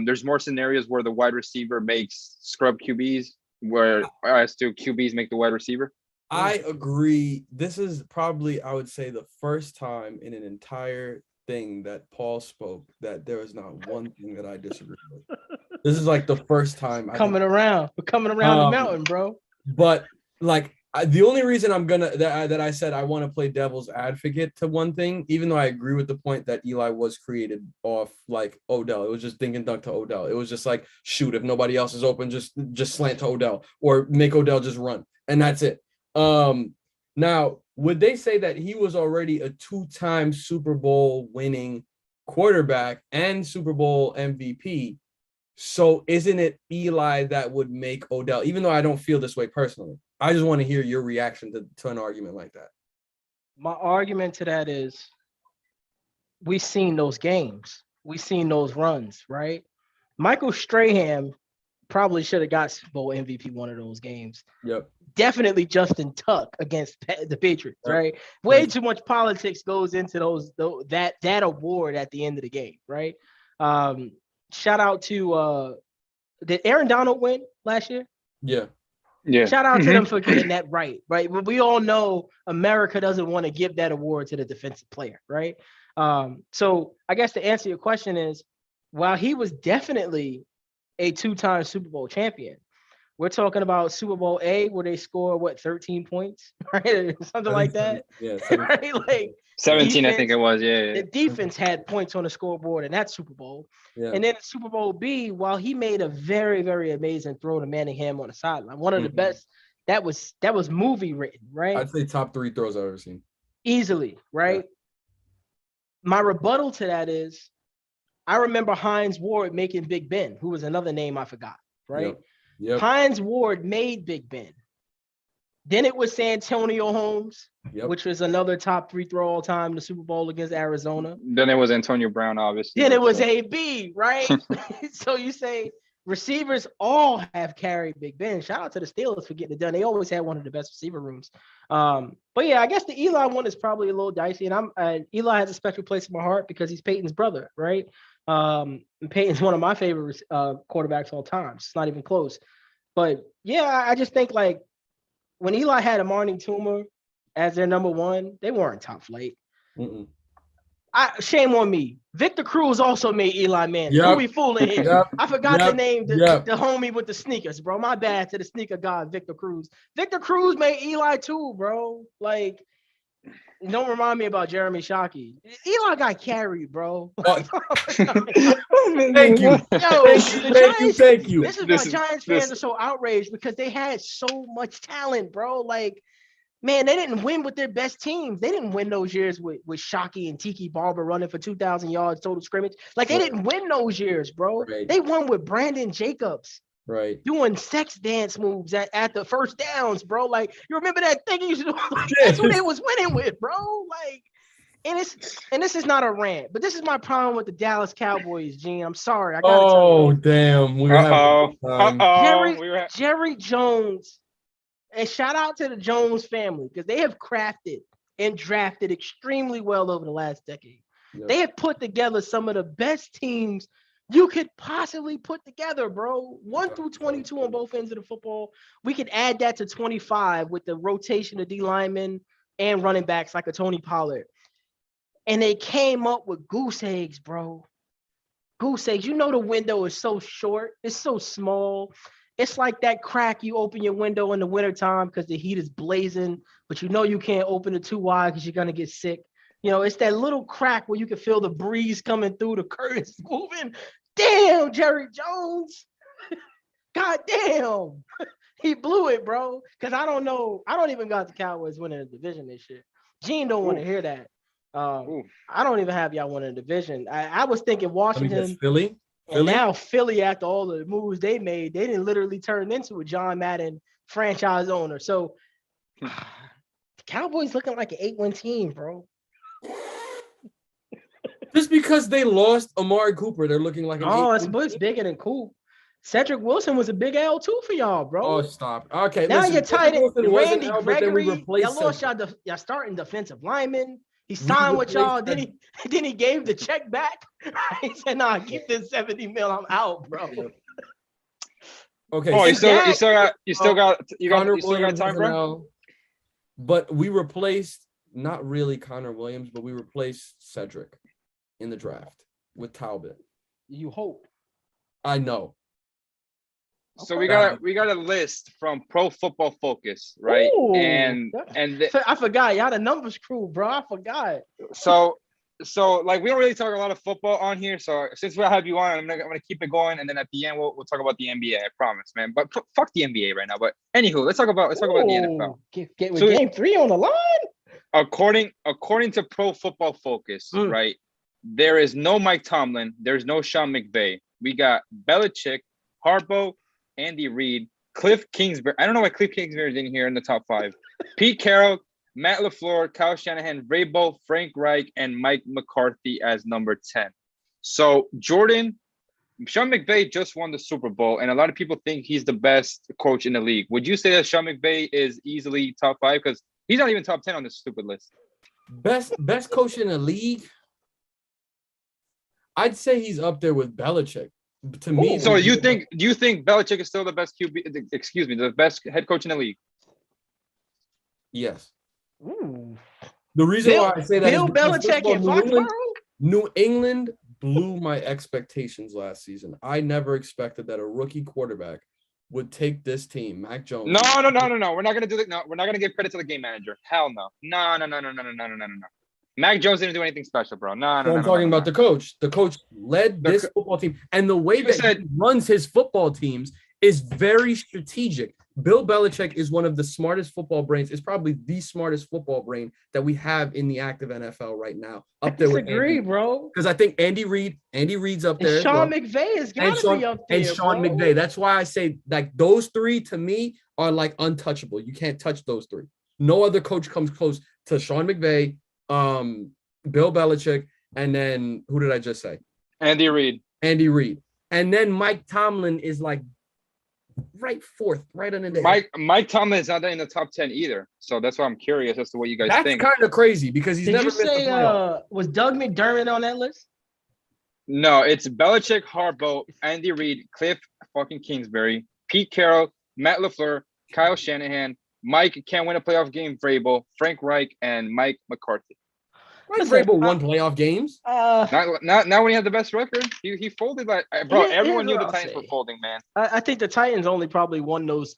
A: there's more scenarios where the wide receiver makes scrub QBs, whereas to QBs make the wide receiver?
B: I agree. This is probably, I would say, the first time in an entire thing that Paul spoke that there is not one thing that I disagree with. This is like the first time.
C: We're coming around the mountain, bro.
B: But like the only reason I'm gonna that I said I want to play devil's advocate to one thing, even though I agree with the point that Eli was created off like Odell. It was just dink and dunk to Odell. It was just like, shoot, if nobody else is open, just slant to Odell or make Odell just run, and that's it. Now, would they say that he was already a 2-time Super Bowl winning quarterback and Super Bowl MVP? So isn't it Eli that would make Odell, even though I don't feel this way personally? I just want to hear your reaction to an argument like that.
C: My argument to that is we've seen those games. We've seen those runs, right? Michael Strahan probably should have got Super Bowl MVP one of those games.
B: Yep.
C: Definitely Justin Tuck against the Patriots, right? Way too much politics goes into that award at the end of the game, right? Shout out to did Aaron Donald win last year?
B: Yeah.
C: Shout out to them for getting that right? But we all know America doesn't want to give that award to the defensive player, right? So I guess to answer your question is, while he was definitely a 2-time Super Bowl champion, we're talking about Super Bowl A where they score 13 points, right? Something like that.
B: Yeah.
C: Right? Like
A: 17, I think it was. Yeah.
C: The defense had points on the scoreboard in that Super Bowl.
B: Yeah.
C: And then Super Bowl B, while he made a very, very amazing throw to Manningham on the sideline, one of the best. That was movie written, right?
B: I'd say top 3 throws I've ever seen.
C: Easily, right? Yeah. My rebuttal to that is, I remember Hines Ward making Big Ben, who was another name I forgot, right?
B: Yep.
C: Hines Ward made Big Ben. Then it was Santonio Holmes, which was another top 3 throw all time in the Super Bowl against Arizona.
A: Then it was Antonio Brown, obviously.
C: Then it was AB, right? So you say receivers all have carried Big Ben. Shout out to the Steelers for getting it done. They always had one of the best receiver rooms. But yeah, I guess the Eli one is probably a little dicey. And Eli has a special place in my heart because he's Peyton's brother, right? And Peyton's one of my favorite quarterbacks all time. It's not even close. But yeah, I just think like when Eli had Amari Toomer as their number 1, they weren't top flight. Shame on me. Victor Cruz also made Eli Manning. Who we fooling here? I forgot the name, the homie with the sneakers, bro. My bad to the sneaker god, Victor Cruz. Victor Cruz made Eli too, bro. Like, don't remind me about Jeremy Shockey. Eli got carried, bro.
B: Thank you.
C: Thank you. This is why Giants fans are so outraged because they had so much talent, bro. Like, man, they didn't win with their best teams. They didn't win those years with Shockey and Tiki Barber running for 2,000 yards total scrimmage. Like, they didn't win those years, bro. Right. They won with Brandon Jacobs.
B: Right.
C: Doing sex dance moves at the first downs, bro. Like, you remember that thing you used to do? That's what they was winning with, bro. Like, and this is not a rant, but this is my problem with the Dallas Cowboys, Gene. I'm sorry. I gotta tell you.
B: Damn.
C: Jerry Jones. And shout out to the Jones family because they have crafted and drafted extremely well over the last decade. Yep. They have put together some of the best teams you could possibly put together, bro. 1 through 22 on both ends of the football. We could add that to 25 with the rotation of D linemen and running backs like a Tony Pollard. and they came up with goose eggs, bro. Goose eggs. You know the window is so short. It's so small. It's like that crack you open your window in the wintertime because the heat is blazing, but you know you can't open it too wide because you're gonna get sick. You know, it's that little crack where you can feel the breeze coming through, the curtains moving. Damn, Jerry Jones. God damn. He blew it, bro. Because I don't know. I don't even got the Cowboys winning the division this year. Gene don't want to hear that. I don't even have y'all winning the division. I was thinking Washington.
B: Philly.
C: And now Philly, after all the moves they made, they didn't literally turn into a John Madden franchise owner. So the Cowboys looking like an 8-win team, bro.
B: Just because they lost Amari Cooper, they're looking like an
C: it's bigger than cool. Cedric Wilson was a big L too for y'all, bro.
B: Oh, stop. Okay,
C: now you're tight end. Randy
B: L,
C: Gregory, y'all lost y'all starting defensive lineman. He signed with y'all. Then he gave the check back. He said, "Nah, keep this $70 million. I'm out, bro."
B: Okay.
A: Oh, you still got time, bro.
B: But we replaced not really Connor Williams, but we replaced Cedric in the draft with Talbot.
C: You hope.
B: I know.
A: So we got a list from Pro Football Focus, right?
C: Ooh,
A: I
C: forgot y'all the numbers crew, bro. I forgot.
A: So like we don't really talk a lot of football on here. So since we have you on, I'm gonna keep it going, and then at the end we'll talk about the NBA. I promise, man. But fuck the NBA right now. But anywho, let's talk about the NFL.
C: Get with game 3 on the line.
A: According to Pro Football Focus, right? There is no Mike Tomlin. There's no Sean McVay. We got Belichick, Harbaugh, Andy Reid, Cliff Kingsbury. I don't know why Cliff Kingsbury is in here in the top 5. Pete Carroll, Matt LaFleur, Kyle Shanahan, Vrabel, Frank Reich, and Mike McCarthy as number 10. So Jordan, Sean McVay just won the Super Bowl, and a lot of people think he's the best coach in the league. Would you say that Sean McVay is easily top 5? Because he's not even top 10 on this stupid list.
B: Best coach in the league? I'd say he's up there with Belichick. To me,
A: so do you think Belichick is still the best QB? Excuse me, the best head coach in the league?
B: Yes.
C: Ooh.
B: The reason why I say that
C: Bill
B: is because,
C: Belichick
B: all,
C: in Foxborough?
B: New England blew my expectations last season. I never expected that a rookie quarterback would take this team, Mac Jones.
A: No. We're not gonna do that. No, we're not gonna give credit to the game manager. Hell no. No. Mac Jones didn't do anything special, bro. No.
B: I'm talking about the coach. The coach led this football team, and the way that he runs his football teams is very strategic. Bill Belichick is one of the smartest football brains. It's probably the smartest football brain that we have in the active NFL right now. Up there with Andy,
C: bro.
B: Because I think Andy Reid's up there.
C: And Sean McVay is got to be up there.
B: And Sean McVay. That's why I say like those 3 to me are like untouchable. You can't touch those 3. No other coach comes close to Sean McVay, Bill Belichick, and then who did I just say?
A: Andy Reid.
B: And then Mike Tomlin is like right 4th, right under there.
A: Mike Tomlin is not in the top 10 either. So that's why I'm curious as to what you guys think.
B: That's kind of crazy because he's never missed the playoffs.
C: Was Doug McDermott on that list?
A: No, it's Belichick, Harbaugh, Andy Reid, Cliff fucking Kingsbury, Pete Carroll, Matt LaFleur, Kyle Shanahan, Mike can't win a playoff game, Vrabel, Frank Reich, and Mike McCarthy.
B: Vrabel won playoff games.
A: Not when he had the best record. He folded like bro. Everyone knew the Titans were folding, man.
C: I think the Titans only probably won those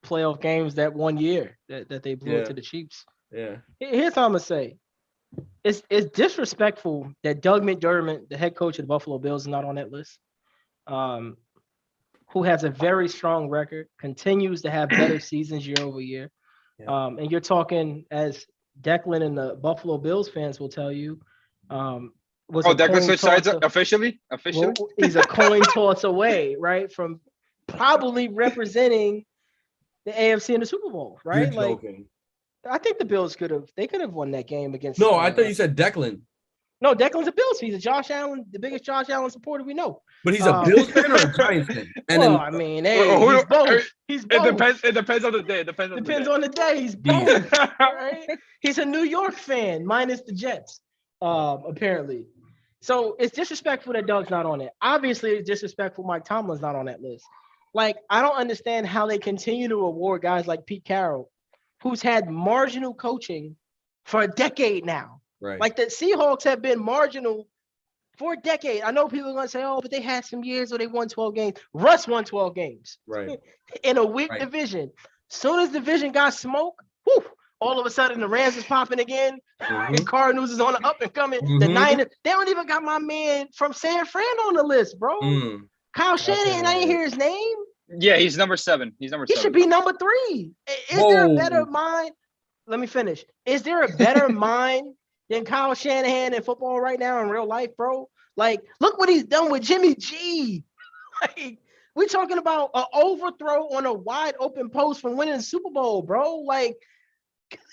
C: playoff games that one year that they blew it to the Chiefs.
B: Yeah.
C: Here's what I'm gonna say. It's disrespectful that Doug McDermott, the head coach of the Buffalo Bills, is not on that list. Who has a very strong record, continues to have better seasons year over year. Yeah. And you're talking, as Declan and the Buffalo Bills fans will tell you,
A: Declan switched sides officially?
C: Well, he's a coin toss away, right, from probably representing the AFC in the Super Bowl, right?
B: You're joking.
C: I think the Bills could have won that game against.
B: No, I thought you said Declan.
C: No, Declan's a Bills fan. He's a Josh Allen, the biggest Josh Allen supporter we know.
B: But he's a Bills fan or a Giants fan?
C: I mean, he's both. He's both.
A: It depends on the day.
C: Depends on the day. He's both. Right? He's a New York fan, minus the Jets, apparently. So it's disrespectful that Doug's not on it. Obviously, it's disrespectful Mike Tomlin's not on that list. Like, I don't understand how they continue to award guys like Pete Carroll, who's had marginal coaching for a decade now.
B: Right.
C: Like the Seahawks have been marginal for a decade. I know people are gonna say, "Oh, but they had some years where they won 12 games." Russ won 12 games
B: Right.
C: in a weak
B: Right.
C: division. Soon as the division got smoke, whew, all of a sudden the Rams is popping again. The Cardinals is on the up and coming. The Niners, they don't even got my man from San Fran on the list, bro. Kyle Shanahan, I didn't hear his name.
A: Yeah, he's number 7. He's number 7.
C: He should be number 3. Is there a better mind? Let me finish. Is there a better mind than Kyle Shanahan in football right now in real life, bro? Like, look what he's done with Jimmy G. Like, we're talking about an overthrow on a wide open post from winning the Super Bowl, bro. Like,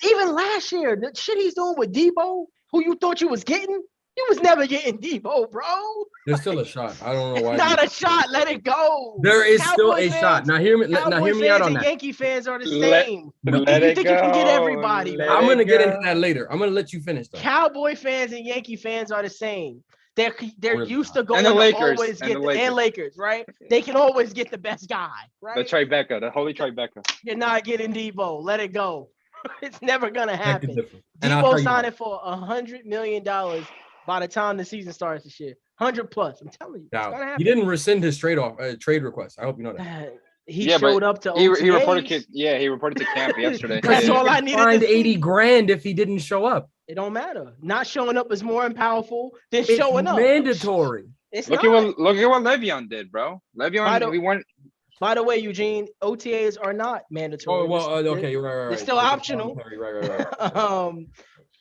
C: even last year, the shit he's doing with Debo, who you thought you was getting, you was never getting Debo, bro.
B: There's still a shot. I don't know why.
C: Not a shot. Let it go.
B: There is still a shot. Now hear me. Now hear me out on
C: and
B: that.
C: Yankee fans are the same.
A: Let
C: You
A: it
C: think
A: go.
C: you can get everybody?
A: Let
B: I'm
A: it
B: gonna get
A: go.
B: into that later. I'm gonna let you finish though.
C: Cowboy fans and Yankee fans are the same. They're
B: Really
C: used to going
A: And the
C: to
A: Lakers,
C: always
A: and
C: get
A: the
C: the
A: Lakers.
C: and Lakers, right? They can always get the best guy,
A: The
C: right?
A: trifecta, the holy trifecta.
C: You're not getting Debo. Let it go. It's never gonna happen.
B: And I'll tell
C: Debo
B: you
C: signing for $100 million by the time the season starts this year. 100 plus. I'm telling you, it's gonna
B: now,
C: happen.
B: he didn't rescind his trade request. I hope you know that.
C: He
A: Yeah,
C: showed
A: but
C: up to
A: He
C: OTAs.
A: reported. He reported to camp yesterday.
C: That's
A: Yeah.
C: all I needed
B: Fined
C: to see.
B: 80 grand if he didn't show up.
C: It don't matter. Not showing up is more powerful than
B: It's
C: showing up.
B: mandatory.
C: It's
A: Look
C: not.
A: at what Le'Veon did, bro. Le'Veon, we won.
C: By the way, Eugene, OTAs are not mandatory.
B: Oh well, okay, you're right.
C: They're still optional.
B: Right.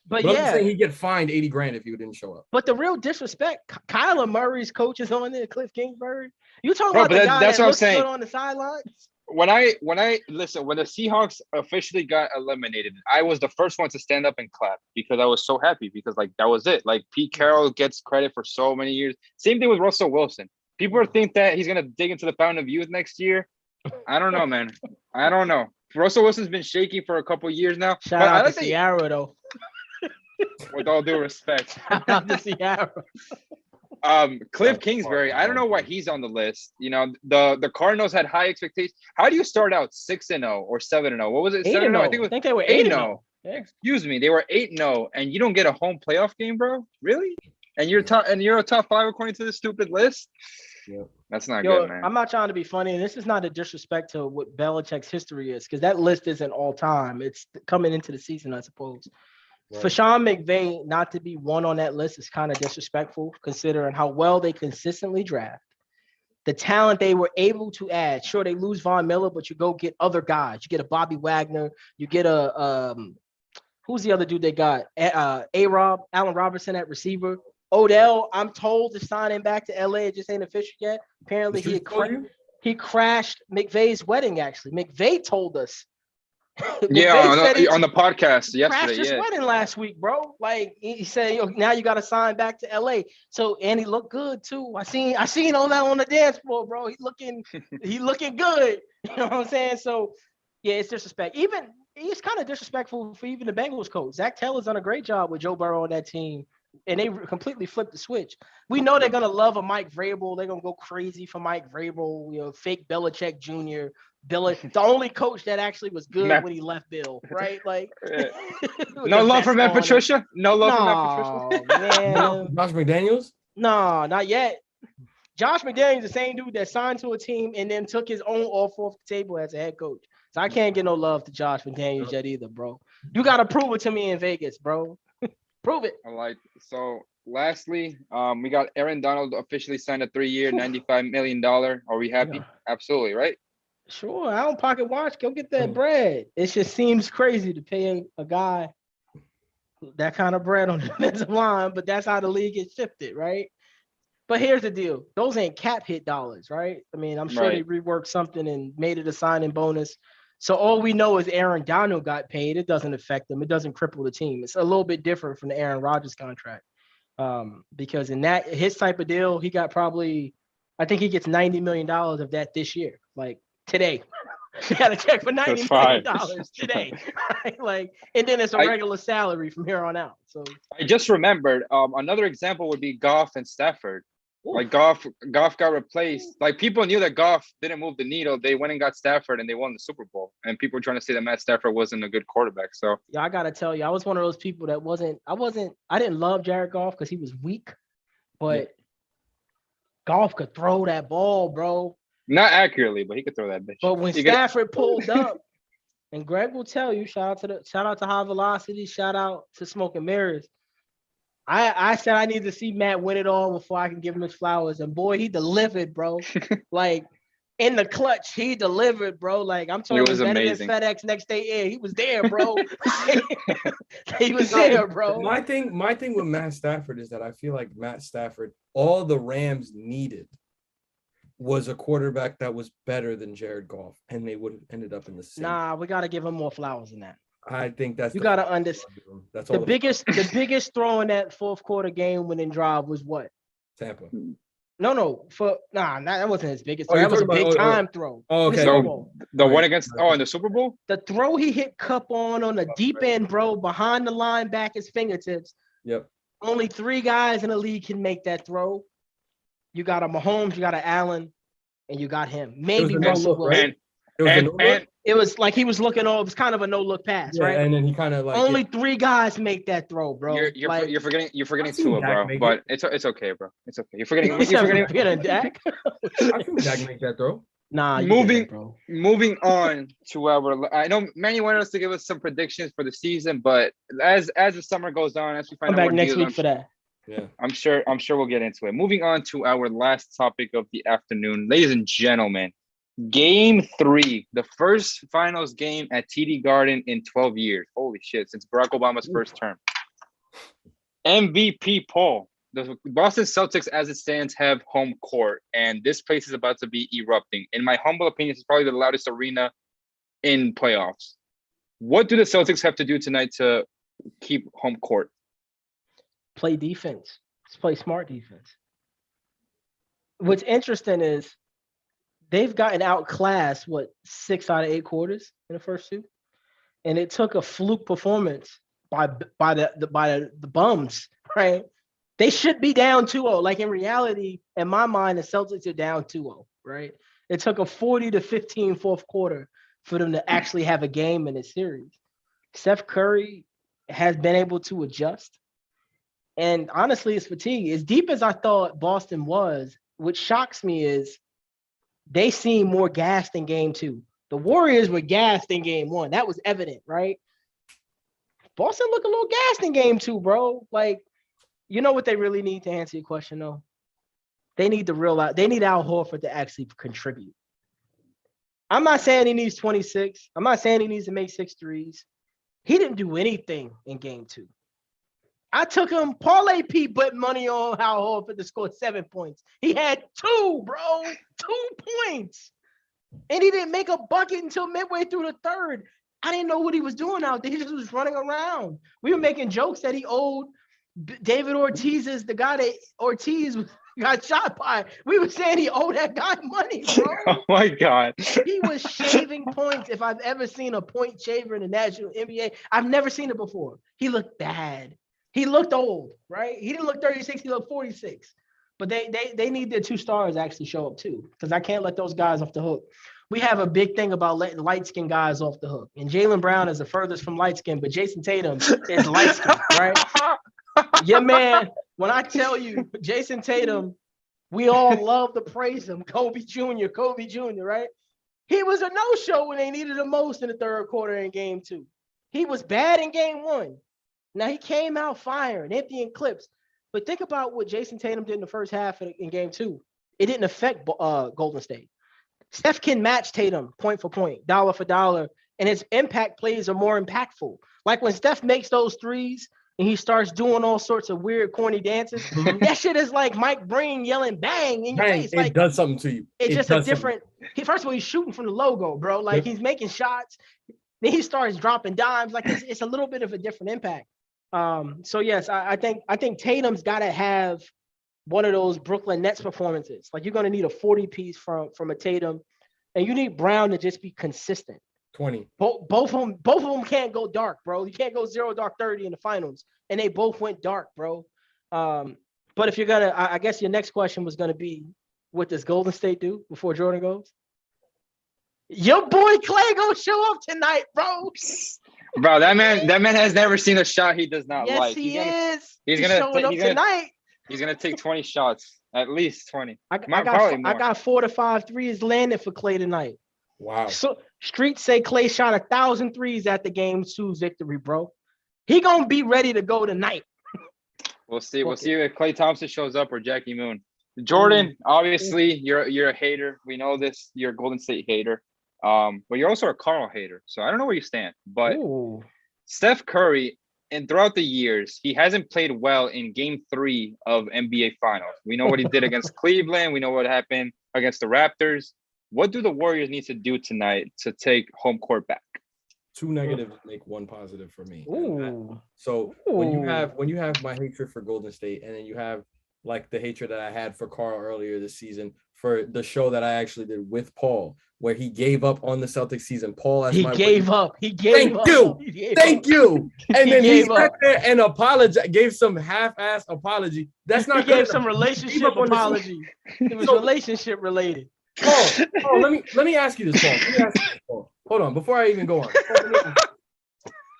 C: But
B: I'm
C: yeah,
B: saying he get fined 80 grand if you didn't show up.
C: but the real disrespect, Kyler Murray's coach is on there, Cliff Kingsbury. You talking
A: Bro,
C: about
A: but
C: the guy
A: that's
C: that
A: what I'm
C: looks
A: saying.
C: good on the sidelines?
A: When I listen, when the Seahawks officially got eliminated, I was the first one to stand up and clap because I was so happy because like that was it. Like Pete Carroll gets credit for so many years. Same thing with Russell Wilson. People think that he's gonna dig into the fountain of youth next year. I don't know, man. I don't know. Russell Wilson's been shaky for a couple of years now.
C: Shout
A: but
C: out
A: I
C: to
A: like that,
C: Sierra though.
A: with all due respect.
C: Shout out to Sierra.
A: Cliff Kingsbury, I don't know why he's on the list. You know, the Cardinals had high expectations. How do you start out 6-0 or 7-0? What was it? 7-0? I think it was
C: they were
A: 8-0.
C: 8-0. Yeah.
A: Excuse me, they were 8-0, and you don't get a home playoff game, bro? Really? And you're a top 5 according to this stupid list?
B: Yep.
A: That's not good, man.
C: I'm not trying to be funny, and this is not a disrespect to what Belichick's history is, because that list isn't all time. It's coming into the season, I suppose.
B: Right.
C: For Sean McVay not to be one on that list is kind of disrespectful, considering how well they consistently draft. The talent they were able to add. Sure, they lose Von Miller, but you go get other guys. You get a Bobby Wagner. You get a who's the other dude they got? Allen Robinson at receiver. Odell, I'm told, is signing back to LA. It just ain't official yet. Apparently, he crashed McVay's wedding. Actually, McVay told us.
A: Yeah, on the podcast yesterday.
C: Crashed his wedding last week, bro. Like he said, now you got to sign back to LA. So and he looked good too. I seen all that on the dance floor, bro. He looking good. You know what I'm saying? So yeah, it's disrespect. Even it's kind of disrespectful for even the Bengals coach. Zach Taylor's done a great job with Joe Burrow on that team. And they completely flipped the switch. We know they're gonna love a Mike Vrabel. They're gonna go crazy for Mike Vrabel. You know, fake Belichick Jr. The only coach that actually was good when he left Bill, right? Like,
A: no love for Matt Patricia. No love for Matt Patricia.
C: Man.
B: No, Josh McDaniels.
C: No, not yet. Josh McDaniels, the same dude that signed to a team and then took his own offer off the table as a head coach. So I can't get no love to Josh McDaniels yet either, bro. You gotta prove it to me in Vegas, bro. Prove it.
A: So lastly, we got Aaron Donald officially signed a 3-year, $95 million. Are we happy? Yeah. Absolutely, right?
C: Sure. I don't pocket watch. Go get that bread. It just seems crazy to pay a guy that kind of bread on the defensive line, but that's how the league gets shifted, right? But here's the deal. Those ain't cap hit dollars, right? I mean, I'm sure they reworked something and made it a signing bonus. So all we know is Aaron Donald got paid. It doesn't affect them. It doesn't cripple the team. It's a little bit different from the Aaron Rodgers contract because in his type of deal, he got I think he gets $90 million of that this year, like today. You got to check for $90 million today, right? And then it's a regular salary from here on out. So
A: I just remembered another example would be Goff and Stafford. Like Goff got replaced. Like people knew that Goff didn't move the needle. They went and got Stafford and they won the Super Bowl. And people were trying to say that Matt Stafford wasn't a good quarterback. So
C: Yeah, I gotta tell you, I was one of those people that I didn't love Jared Goff because he was weak, but Goff could throw that ball, bro.
A: not accurately, but he could throw that bitch.
C: But when Stafford pulled up, and Greg will tell you, shout out to High Velocity, shout out to Smoke and Mirrors. I said I need to see Matt win it all before I can give him his flowers. And boy, he delivered, bro. Like in the clutch, he delivered, bro. Like I'm talking better
A: amazing.
C: than FedEx next day air. He was there, bro. He was there, bro.
B: My thing with Matt Stafford is that I feel like Matt Stafford, all the Rams needed was a quarterback that was better than Jared Goff, and they would have ended up in the same.
C: Nah, we gotta give him more flowers than that.
B: I think that's
C: you gotta understand.
B: That's
C: all. The biggest throw in that fourth quarter game winning drive was what?
B: Tampa.
C: No, that wasn't his biggest throw. That was a big time throw.
B: Oh, okay.
A: The one against in the Super Bowl?
C: The throw he hit Cup on the deep end, bro, behind the line, back his fingertips.
B: Yep.
C: Only 3 guys in the league can make that throw. You got a Mahomes, you got a Allen, and you got him. Maybe Russell Wilson. It was like he was looking over. It was kind of a no-look pass, right?
B: And then he kind of like
C: only 3 guys make that throw, bro.
A: You're forgetting Tua, bro. But it's okay, bro. It's okay. You're forgetting.
C: Dak.
B: I think Dak make that throw.
C: Nah,
A: moving on to I know Manny wanted us to give us some predictions for the season, but as the summer goes on, as we find out
C: back
A: more
C: next
A: deals,
C: week for that.
B: Yeah,
A: I'm sure we'll get into it. Moving on to our last topic of the afternoon, ladies and gentlemen. Game 3, the first finals game at TD Garden in 12 years. Holy shit, since Barack Obama's first term. MVP poll. The Boston Celtics, as it stands, have home court, and this place is about to be erupting. In my humble opinion, it's probably the loudest arena in playoffs. What do the Celtics have to do tonight to keep home court?
C: Play defense. Just play smart defense. What's interesting is they've gotten outclassed, 6 out of 8 quarters in the first 2, and it took a fluke performance by the bums, right? They should be down 2-0. Like in reality, in my mind, the Celtics are down 2-0, right? It took a 40-15 fourth quarter for them to actually have a game in this series. Steph Curry has been able to adjust, and honestly, it's fatigue. As deep as I thought Boston was, what shocks me is they seem more gassed in game 2. The Warriors were gassed in game 1. That was evident, right? Boston looked a little gassed in game 2, bro. Like, you know what they really need to answer your question, though? They need Al Horford to actually contribute. I'm not saying he needs 26. I'm not saying he needs to make 6 threes. He didn't do anything in game 2. I took him, Parlay P put money on Al Horford to score 7 points. He had 2, bro. 2 points. And he didn't make a bucket until midway through the third. I didn't know what he was doing out there. He just was running around. We were making jokes that he owed David Ortiz, the guy that Ortiz got shot by. We were saying he owed that guy money, bro.
A: Oh, my God.
C: He was shaving points. If I've ever seen a point shaver in the National NBA, I've never seen it before. He looked bad. He looked old, right? He didn't look 36. He looked 46. But they need their 2 stars to actually show up too, because I can't let those guys off the hook. We have a big thing about letting light-skinned guys off the hook. And Jaylen Brown is the furthest from light-skinned, but Jason Tatum is light-skinned, right? Yeah, man, when I tell you, Jason Tatum, we all love to praise him. Kobe Jr., right? He was a no-show when they needed him most in the third quarter in game 2. He was bad in game 1. Now, he came out firing, emptying clips. But think about what Jason Tatum did in the first half in game 2. It didn't affect Golden State. Steph can match Tatum point for point, dollar for dollar, and his impact plays are more impactful. Like when Steph makes those threes and he starts doing all sorts of weird, corny dances, that shit is like Mike Breen yelling bang in your face.
B: It
C: like,
B: does something to you.
C: It's just a different – first of all, he's shooting from the logo, bro. Like, he's making shots. Then he starts dropping dimes. Like, it's a little bit of a different impact. So yes, I think Tatum's got to have one of those Brooklyn Nets performances. Like you're going to need a 40 piece from a Tatum, and you need Brown to just be consistent.
B: 20.
C: Both of them can't go dark, bro. You can't go 0 dark 30 in the finals, and they both went dark, bro. But if you're gonna, I guess your next question was gonna be, what does Golden State do before Jordan goes? Your boy Clay gonna show up tonight, bro.
A: Bro, that man has never seen a shot he does not
C: Yes,
A: like.
C: he
A: He's
C: is.
A: gonna
C: showing up tonight.
A: he's gonna take 20 shots, at least 20.
C: I
A: Probably more.
C: got 4 to 5 threes landed for Clay tonight.
B: Wow.
C: So streets say Clay shot 1,000 threes at the game 2 victory, bro. He gonna be ready to go tonight.
A: We'll see. We'll see if Klay Thompson shows up or Jackie Moon. Jordan, obviously, you're a hater. We know this. You're a Golden State hater. But you're also a Carl hater. So I don't know where you stand. But Steph Curry, and throughout the years, he hasn't played well in Game 3 of NBA Finals. We know what he did against Cleveland. We know what happened against the Raptors. What do the Warriors need to do tonight to take home court back?
B: 2 negatives make 1 positive for me.
C: So
B: when you have my hatred for Golden State, and then you have like the hatred that I had for Carl earlier this season for the show that I actually did with Paul, where he gave up on the Celtics season. Paul, as
C: he
B: my
C: gave up. He gave up.
B: Thank you. And then he sat there and apologized, gave some half-ass apology. That's not
C: he
B: good.
C: Gave some relationship apology. It was relationship related.
B: Paul, let me ask you this, Paul. Hold on, before I even go on.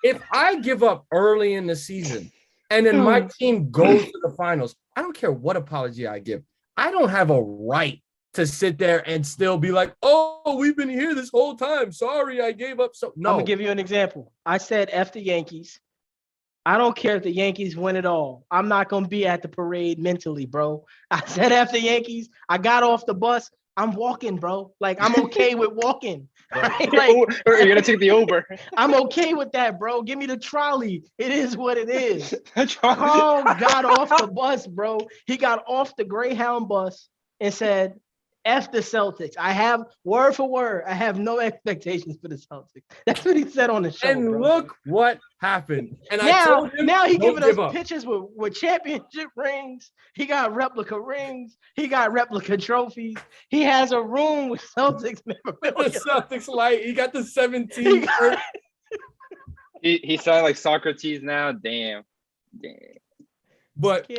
B: If I give up early in the season and then my team goes to the finals, I don't care what apology I give. I don't have a right to sit there and still be like, oh, we've been here this whole time. Sorry, I gave up. So no.
C: I'm gonna give you an example. I said F the Yankees. I don't care if the Yankees win it all. I'm not gonna be at the parade mentally, bro. I said F the Yankees. I got off the bus. I'm walking, bro. Like, I'm okay with walking. Right? Like,
A: or you're gonna take the Uber.
C: I'm okay with that, bro. Give me the trolley. It is what it is. Carl got off the bus, bro. He got off the Greyhound bus and said, F the Celtics. I have, word for word, I have no expectations for the Celtics. That's what he said on the show.
B: And
C: bro.
B: Look what happened. And
C: now he giving us pictures with championship rings. He got replica rings. He got replica trophies. He has a room with Celtics memorabilia.
B: The Celtics light. He got the 17.
A: He sounded like Socrates now. Damn.
B: But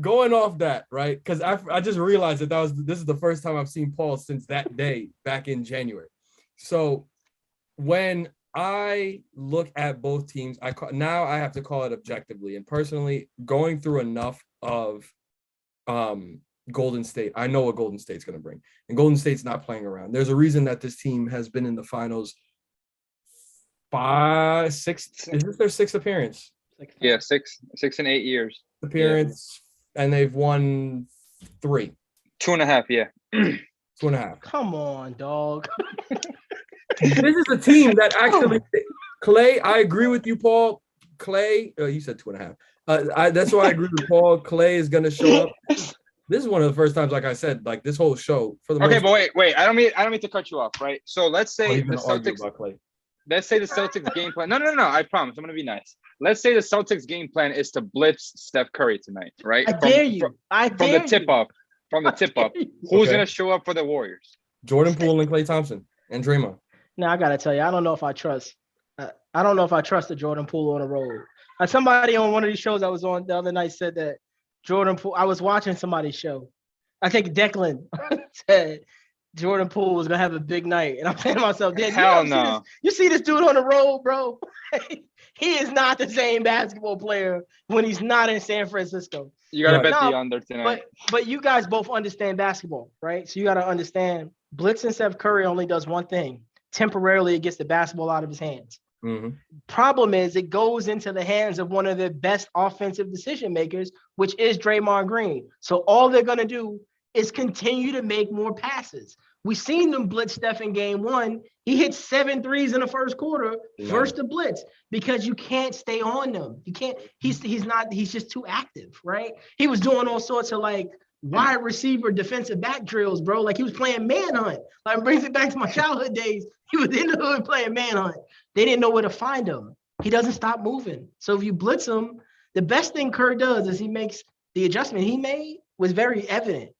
B: going off that, right? Because I just realized that this is the first time I've seen Paul since that day back in January. So when I look at both teams, now I have to call it objectively. And personally, going through enough of Golden State, I know what Golden State's going to bring. And Golden State's not playing around. There's a reason that this team has been in the finals 5, 6. Is this their 6th appearance?
A: Yeah, 6 and 8 years.
B: Appearance. And they've won 3.
A: 2.5, yeah.
B: 2.5.
C: Come on, dog.
B: This is a team that actually Clay. I agree with you, Paul. Clay. You said 2.5. That's why I agree with Paul. Clay is gonna show up. This is one of the first times, like I said, like this whole show for the.
A: Okay, but wait. I don't mean to cut you off, right? So let's say the Celtics. Let's say the Celtics game plan. No. I promise. I'm gonna be nice. Let's say the Celtics game plan is to blitz Steph Curry tonight, right?
C: I dare you.
A: From the tip up. Who's gonna show up for the Warriors?
B: Jordan Poole and Klay Thompson and Draymond.
C: Now I gotta tell you, I don't know if I trust. I don't know if I trust the Jordan Poole on the road. Somebody on one of these shows I was on the other night said that Jordan Poole. I was watching somebody's show. I think Declan said Jordan Poole was gonna have a big night, and I'm saying to myself,
A: hell no.
C: You see this dude on the road, bro? He is not the same basketball player when he's not in San Francisco.
A: You gotta bet the under tonight.
C: But you guys both understand basketball, right? So you gotta understand blitzing Steph Curry only does one thing. Temporarily, it gets the basketball out of his hands.
B: Mm-hmm.
C: Problem is, it goes into the hands of one of the best offensive decision makers, which is Draymond Green. So all they're gonna do is continue to make more passes. We seen them blitz Steph in game 1. He hit 7 threes in the first quarter versus the blitz because you can't stay on them. You can't. He's just too active, right? He was doing all sorts of like wide receiver defensive back drills, bro. Like he was playing manhunt. Like it brings it back to my childhood days. He was in the hood playing manhunt. They didn't know where to find him. He doesn't stop moving. So if you blitz him, the best thing Kerr does is he makes the adjustment he made was very evident.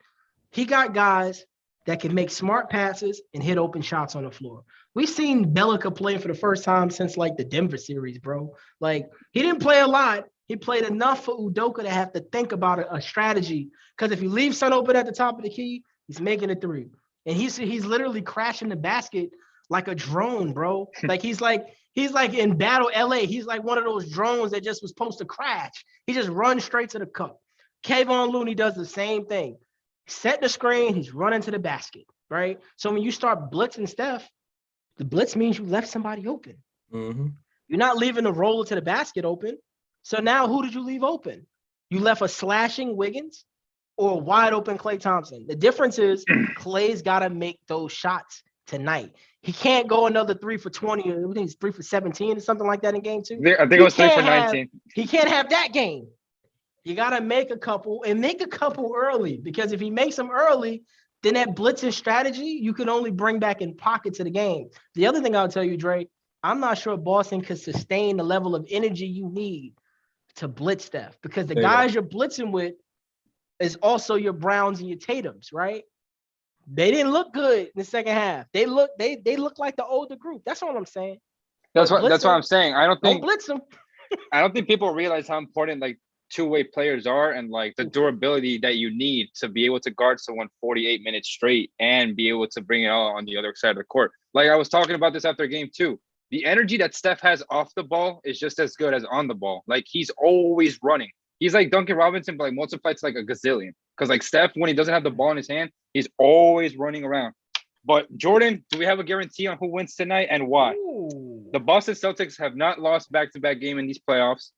C: He got guys that can make smart passes and hit open shots on the floor. We've seen Bellica play for the first time since like the Denver series, bro. Like he didn't play a lot, He played enough for Udoka to have to think about a strategy. Because if you leave Son open at the top of the key, he's making a three. And he's literally crashing the basket like a drone, bro. Like he's like in Battle LA. He's like one of those drones that just was supposed to crash. He just runs straight to the cup. Kayvon Looney does the same thing. Set the screen, he's running to the basket, right? So when you start blitzing Steph, the blitz means you left somebody open.
B: Mm-hmm.
C: You're not leaving the roller to the basket open. So now who did you leave open? You left a slashing Wiggins or a wide open Klay Thompson. The difference is Klay's got to make those shots tonight. He can't go another 3 for 20. I think it's 3 for 17 or something like that in game 2.
A: I think it was 3 for 19.
C: He can't have that game. You got to make a couple and make a couple early, because if he makes them early, then that blitzing strategy, you can only bring back in pockets of the game. The other thing I'll tell you, Dre, I'm not sure Boston could sustain the level of energy you need to blitz Steph, because the guys you're blitzing with is also your Browns and your Tatums, right? They didn't look good in the second half. They look like the older group. That's all I'm saying.
A: That's what I'm saying. I don't think
C: blitz them.
A: I don't think people realize how important like two-way players are, and like the durability that you need to be able to guard someone 48 minutes straight and be able to bring it all on the other side of the court. Like I was talking about this after game 2. The energy that Steph has off the ball is just as good as on the ball. Like he's always running. He's like Duncan Robinson, but like multiplied to like a gazillion. Because like Steph, when he doesn't have the ball in his hand, he's always running around. But Jordan, do we have a guarantee on who wins tonight and why?
C: Ooh.
A: The Boston Celtics have not lost back-to-back game in these playoffs.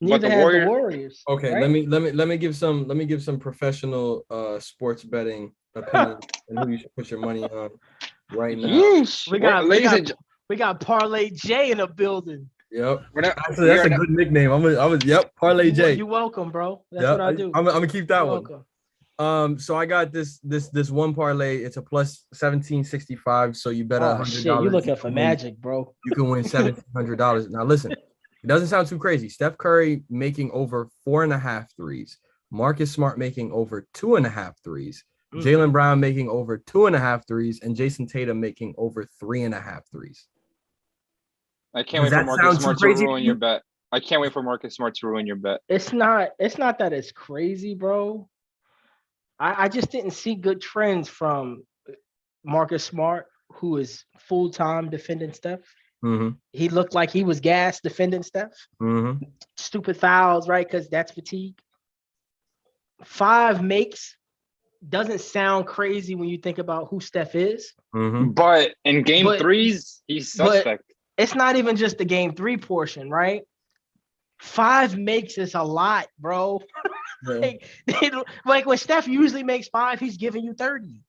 C: Neither
A: the
C: have the Warriors.
B: Okay,
C: right?
B: let me give some professional sports betting opinion and who you should put your money on right now.
C: Yeesh. We got Parlay J in the building.
B: Yep. Actually, that's a good nickname. Parlay J.
C: You're welcome, bro. That's what I do.
B: I'm gonna keep that one.
C: Welcome.
B: So I got this one parlay. It's a plus 1765. So you bet $100.
C: Shit, you looking for magic, bro?
B: You can win $1,700. Now listen, it doesn't sound too crazy. Steph Curry making over 4.5 threes. Marcus Smart making over 2.5 threes. Jaylen Brown making over 2.5 threes, and Jason Tatum making over 3.5 threes.
A: I can't wait for Marcus Smart to ruin your bet. I can't wait for Marcus Smart to ruin your bet.
C: It's not that it's crazy, bro. I just didn't see good trends from Marcus Smart, who is full-time defending Steph.
B: Mm-hmm.
C: He looked like he was gassed defending Steph.
B: Mm-hmm.
C: Stupid fouls, right? Because that's fatigue. 5 makes doesn't sound crazy when you think about who Steph is.
B: Mm-hmm.
A: But in game 3s, he's suspect.
C: It's not even just the game 3 portion, right? 5 makes is a lot, bro.
B: Yeah.
C: like when Steph usually makes 5, he's giving you 30.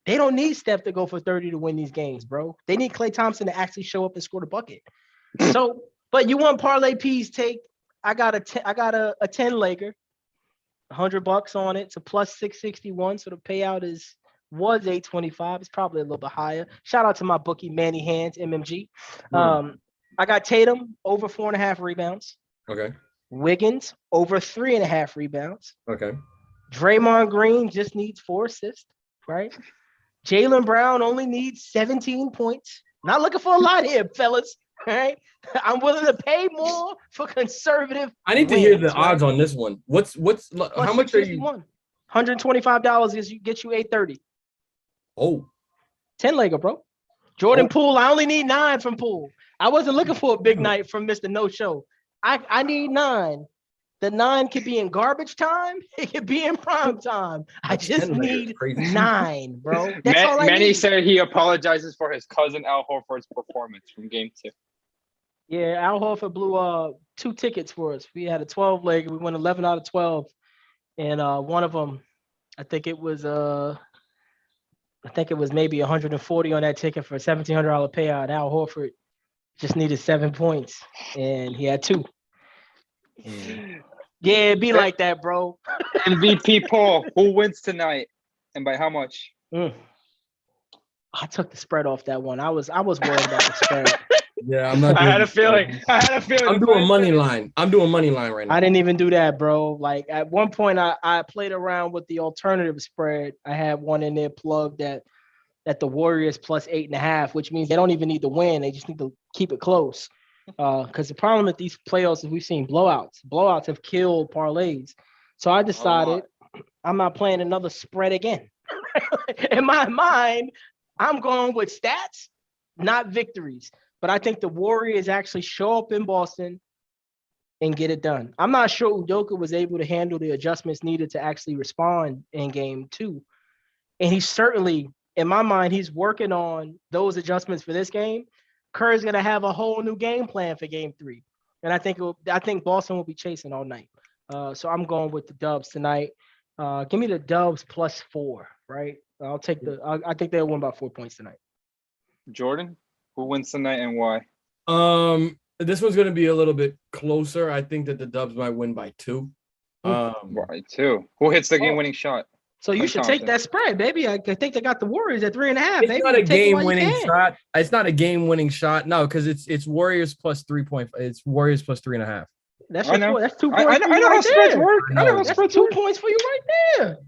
C: They don't need Steph to go for 30 to win these games, bro. They need Klay Thompson to actually show up and score the bucket. So, but you want Parlay P's take? I got a 10-legger, $100 on it. It's a plus 661. So the payout was 825. It's probably a little bit higher. Shout out to my bookie, Manny Hands, MMG. I got Tatum over 4.5 rebounds.
B: Okay.
C: Wiggins over 3.5 rebounds.
B: Okay.
C: Draymond Green just needs 4 assists, right? Jaylen Brown only needs 17 points. Not looking for a lot here, fellas. All right. I'm willing to pay more for conservative.
B: I need to hear the odds on this one. What's how much are you?
C: $125 gets you 830.
B: Oh.
C: 10-legger, bro. Jordan Poole. I only need 9 from Poole. I wasn't looking for a big night from Mr. No Show. I need 9. The 9 could be in garbage time. It could be in prime time. I just need 9, bro. That's all I need.
A: Manny said he apologizes for his cousin Al Horford's performance from game 2.
C: Yeah, Al Horford blew 2 tickets for us. We had a 12-leg. We won 11 out of 12, and one of them, I think it was maybe 140 on that ticket for a $1,700 payout. Al Horford just needed 7 points, and he had 2. Yeah, it'd be like that, bro.
A: MVP poll. Who wins tonight, and by how much?
C: I took the spread off that one. I was worried about the spread.
B: Yeah, I'm not.
A: I had a feeling.
B: I'm doing money line. Right now.
C: I didn't even do that, bro. Like at one point, I played around with the alternative spread. I had one in there plugged at the Warriors plus 8.5, which means they don't even need to win. They just need to keep it close. Because the problem with these playoffs is we've seen blowouts. Blowouts have killed parlays. So I decided I'm not playing another spread again. In my mind, I'm going with stats, not victories. But I think the Warriors actually show up in Boston and get it done. I'm not sure Udoka was able to handle the adjustments needed to actually respond in game 2. And he's certainly, in my mind, he's working on those adjustments for this game. Kerr's going to have a whole new game plan for game 3. And I think Boston will be chasing all night. So I'm going with the Dubs tonight. Give me the Dubs +4, right? I'll take I think they'll win by 4 points tonight.
A: Jordan, who wins tonight and why?
B: This one's going to be a little bit closer. I think that the Dubs might win by 2.
A: Why 2? Who hits the game-winning shot?
C: So you should take that spread, baby. I think they got the Warriors at 3.5.
B: It's not a game-winning shot. It's not a game-winning shot. No, because it's Warriors +3. It's Warriors +3.5.
C: That's 2 points.
A: I know how spreads work. I know how spreads work.
C: 2 points for you right
B: there.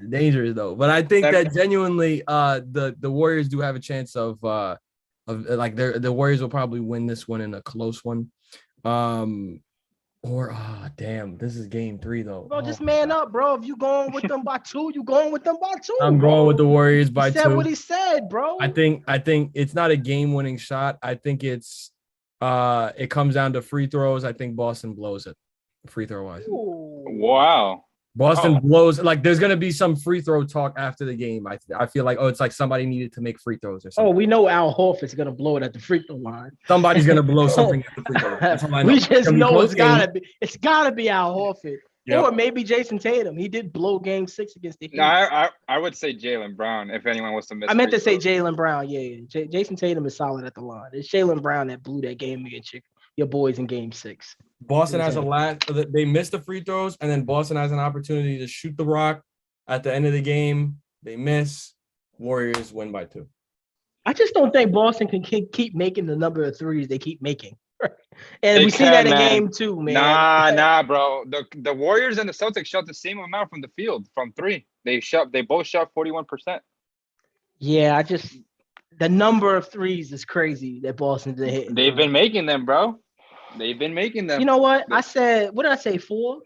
B: Dangerous though, but I think that genuinely, the Warriors do have a chance of like the Warriors will probably win this one in a close one. Damn, this is game 3 though.
C: Bro, just man up, bro. If you going with them by 2, you going with them by 2.
B: I'm going with the Warriors by 2.
C: He said what he said, bro.
B: I think it's not a game-winning shot. I think it's it comes down to free throws. I think Boston blows it, free throw wise.
A: Wow.
B: Boston blows. Like there's gonna be some free throw talk after the game. I feel like it's like somebody needed to make free throws or something.
C: We know Al Horford's gonna blow it at the free throw line.
B: Somebody's gonna blow something at the free throw. That's all I know.
C: We just know it's gotta be Al Horford. Yep. Or maybe Jason Tatum. He did blow game 6 against the Heat.
A: No, I would say Jaylen Brown if anyone was to miss.
C: I meant to say Jaylen Brown. Yeah. Jason Tatum is solid at the line. It's Jaylen Brown that blew that game against your boys in game 6.
B: Boston has they missed the free throws, and then Boston has an opportunity to shoot the rock at the end of the game. They miss. Warriors win by 2.
C: I just don't think Boston can keep making the number of threes they keep making. And we see that in game 2, man.
A: Nah, bro. The Warriors and the Celtics shot the same amount from the field from 3. They both shot 41%.
C: Yeah, the number of threes is crazy that Boston's hitting.
A: They've been making them, bro. They've been making them.
C: You know what? I said, what did I say? 4?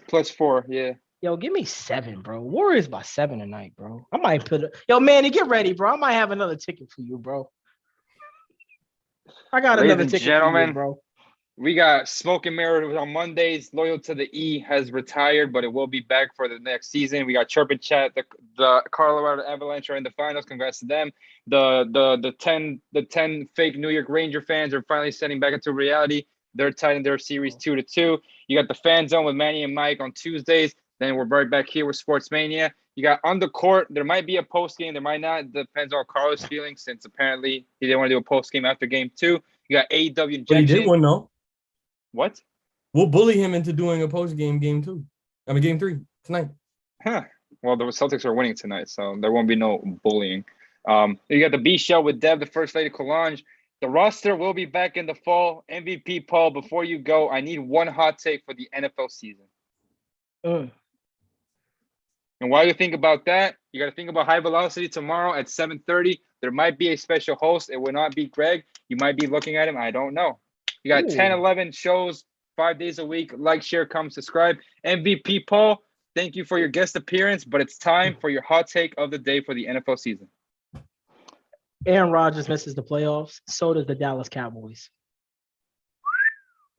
A: +4, yeah.
C: Yo, give me 7, bro. Warriors by 7 tonight, bro. I might Yo, Manny, get ready, bro. I might have another ticket for you, bro. I got another ticket for you, bro.
A: We got Smoke and Mirror on Mondays. Loyal to the E has retired, but it will be back for the next season. We got Chirp and Chat. The Colorado Avalanche are in the finals. Congrats to them. The 10 fake New York Ranger fans are finally setting back into reality. They're tied in their series 2-2. You got the Fan Zone with Manny and Mike on Tuesdays. Then we're right back here with Sports Mania. You got On the Court. There might be a post game. There might not. Depends on Carlos' feeling, since apparently he didn't want to do a post game after game 2. You got AEW injection.
B: But he did one though.
A: What?
B: We'll bully him into doing a post game 2. I mean game 3 tonight.
A: Huh. Well, the Celtics are winning tonight, so there won't be no bullying. You got the B show with Deb, the First Lady Colange. The roster will be back in the fall. MVP Paul, before you go, I need one hot take for the NFL season. And while you think about that, you got to think about High Velocity tomorrow at 7:30. There might be a special host. It will not be Greg. You might be looking at him. I don't know. You got 10, 11 shows, 5 days a week. Like, share, come, subscribe. MVP Paul, thank you for your guest appearance, but it's time for your hot take of the day for the NFL season.
C: Aaron Rodgers misses the playoffs. So does the Dallas Cowboys.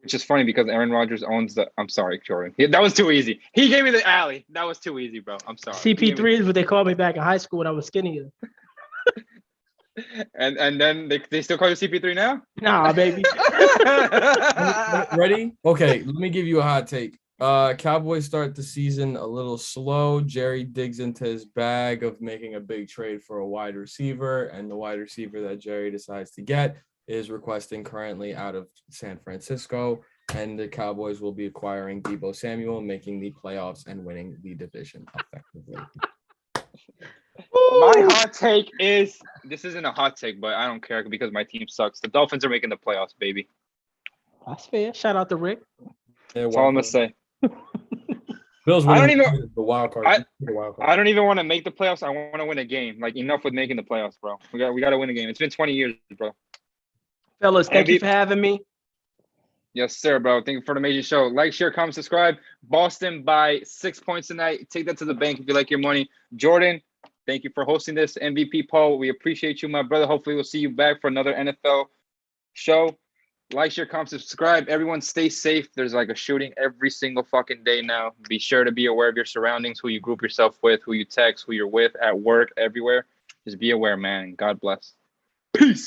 A: Which is funny because Aaron Rodgers owns the – I'm sorry, Jordan. That was too easy. He gave me the alley. That was too easy, bro. I'm sorry.
C: CP3 is what they called me back in high school when I was skinnier.
A: And then they still call you CP3 now?
C: Nah, baby.
B: Ready? Okay, let me give you a hot take. Cowboys start the season a little slow. Jerry digs into his bag of making a big trade for a wide receiver, and the wide receiver that Jerry decides to get is requesting currently out of San Francisco, and the Cowboys will be acquiring Deebo Samuel, making the playoffs and winning the division effectively.
A: My hot take is – this isn't a hot take, but I don't care because my team sucks. The Dolphins are making the playoffs, baby.
C: That's fair. Shout out to Rick.
A: That's all I'm going to say.
B: Bills
A: I don't even
B: the wild card.
A: I don't even want to make the playoffs. I want to win a game. Like, enough with making the playoffs, bro. We got to win a game. It's been 20 years, bro.
C: Fellas, thank you
A: MVP
C: for having me.
A: Yes, sir, bro. Thank you for the major show. Like, share, comment, subscribe. Boston by 6 points tonight. Take that to the bank if you like your money. Jordan, thank you for hosting this MVP poll. We appreciate you, my brother. Hopefully, we'll see you back for another NFL show. Like, share, comment, subscribe. Everyone stay safe. There's like a shooting every single fucking day now. Be sure to be aware of your surroundings, who you group yourself with, who you text, who you're with at work, everywhere. Just be aware, man. God bless. Peace.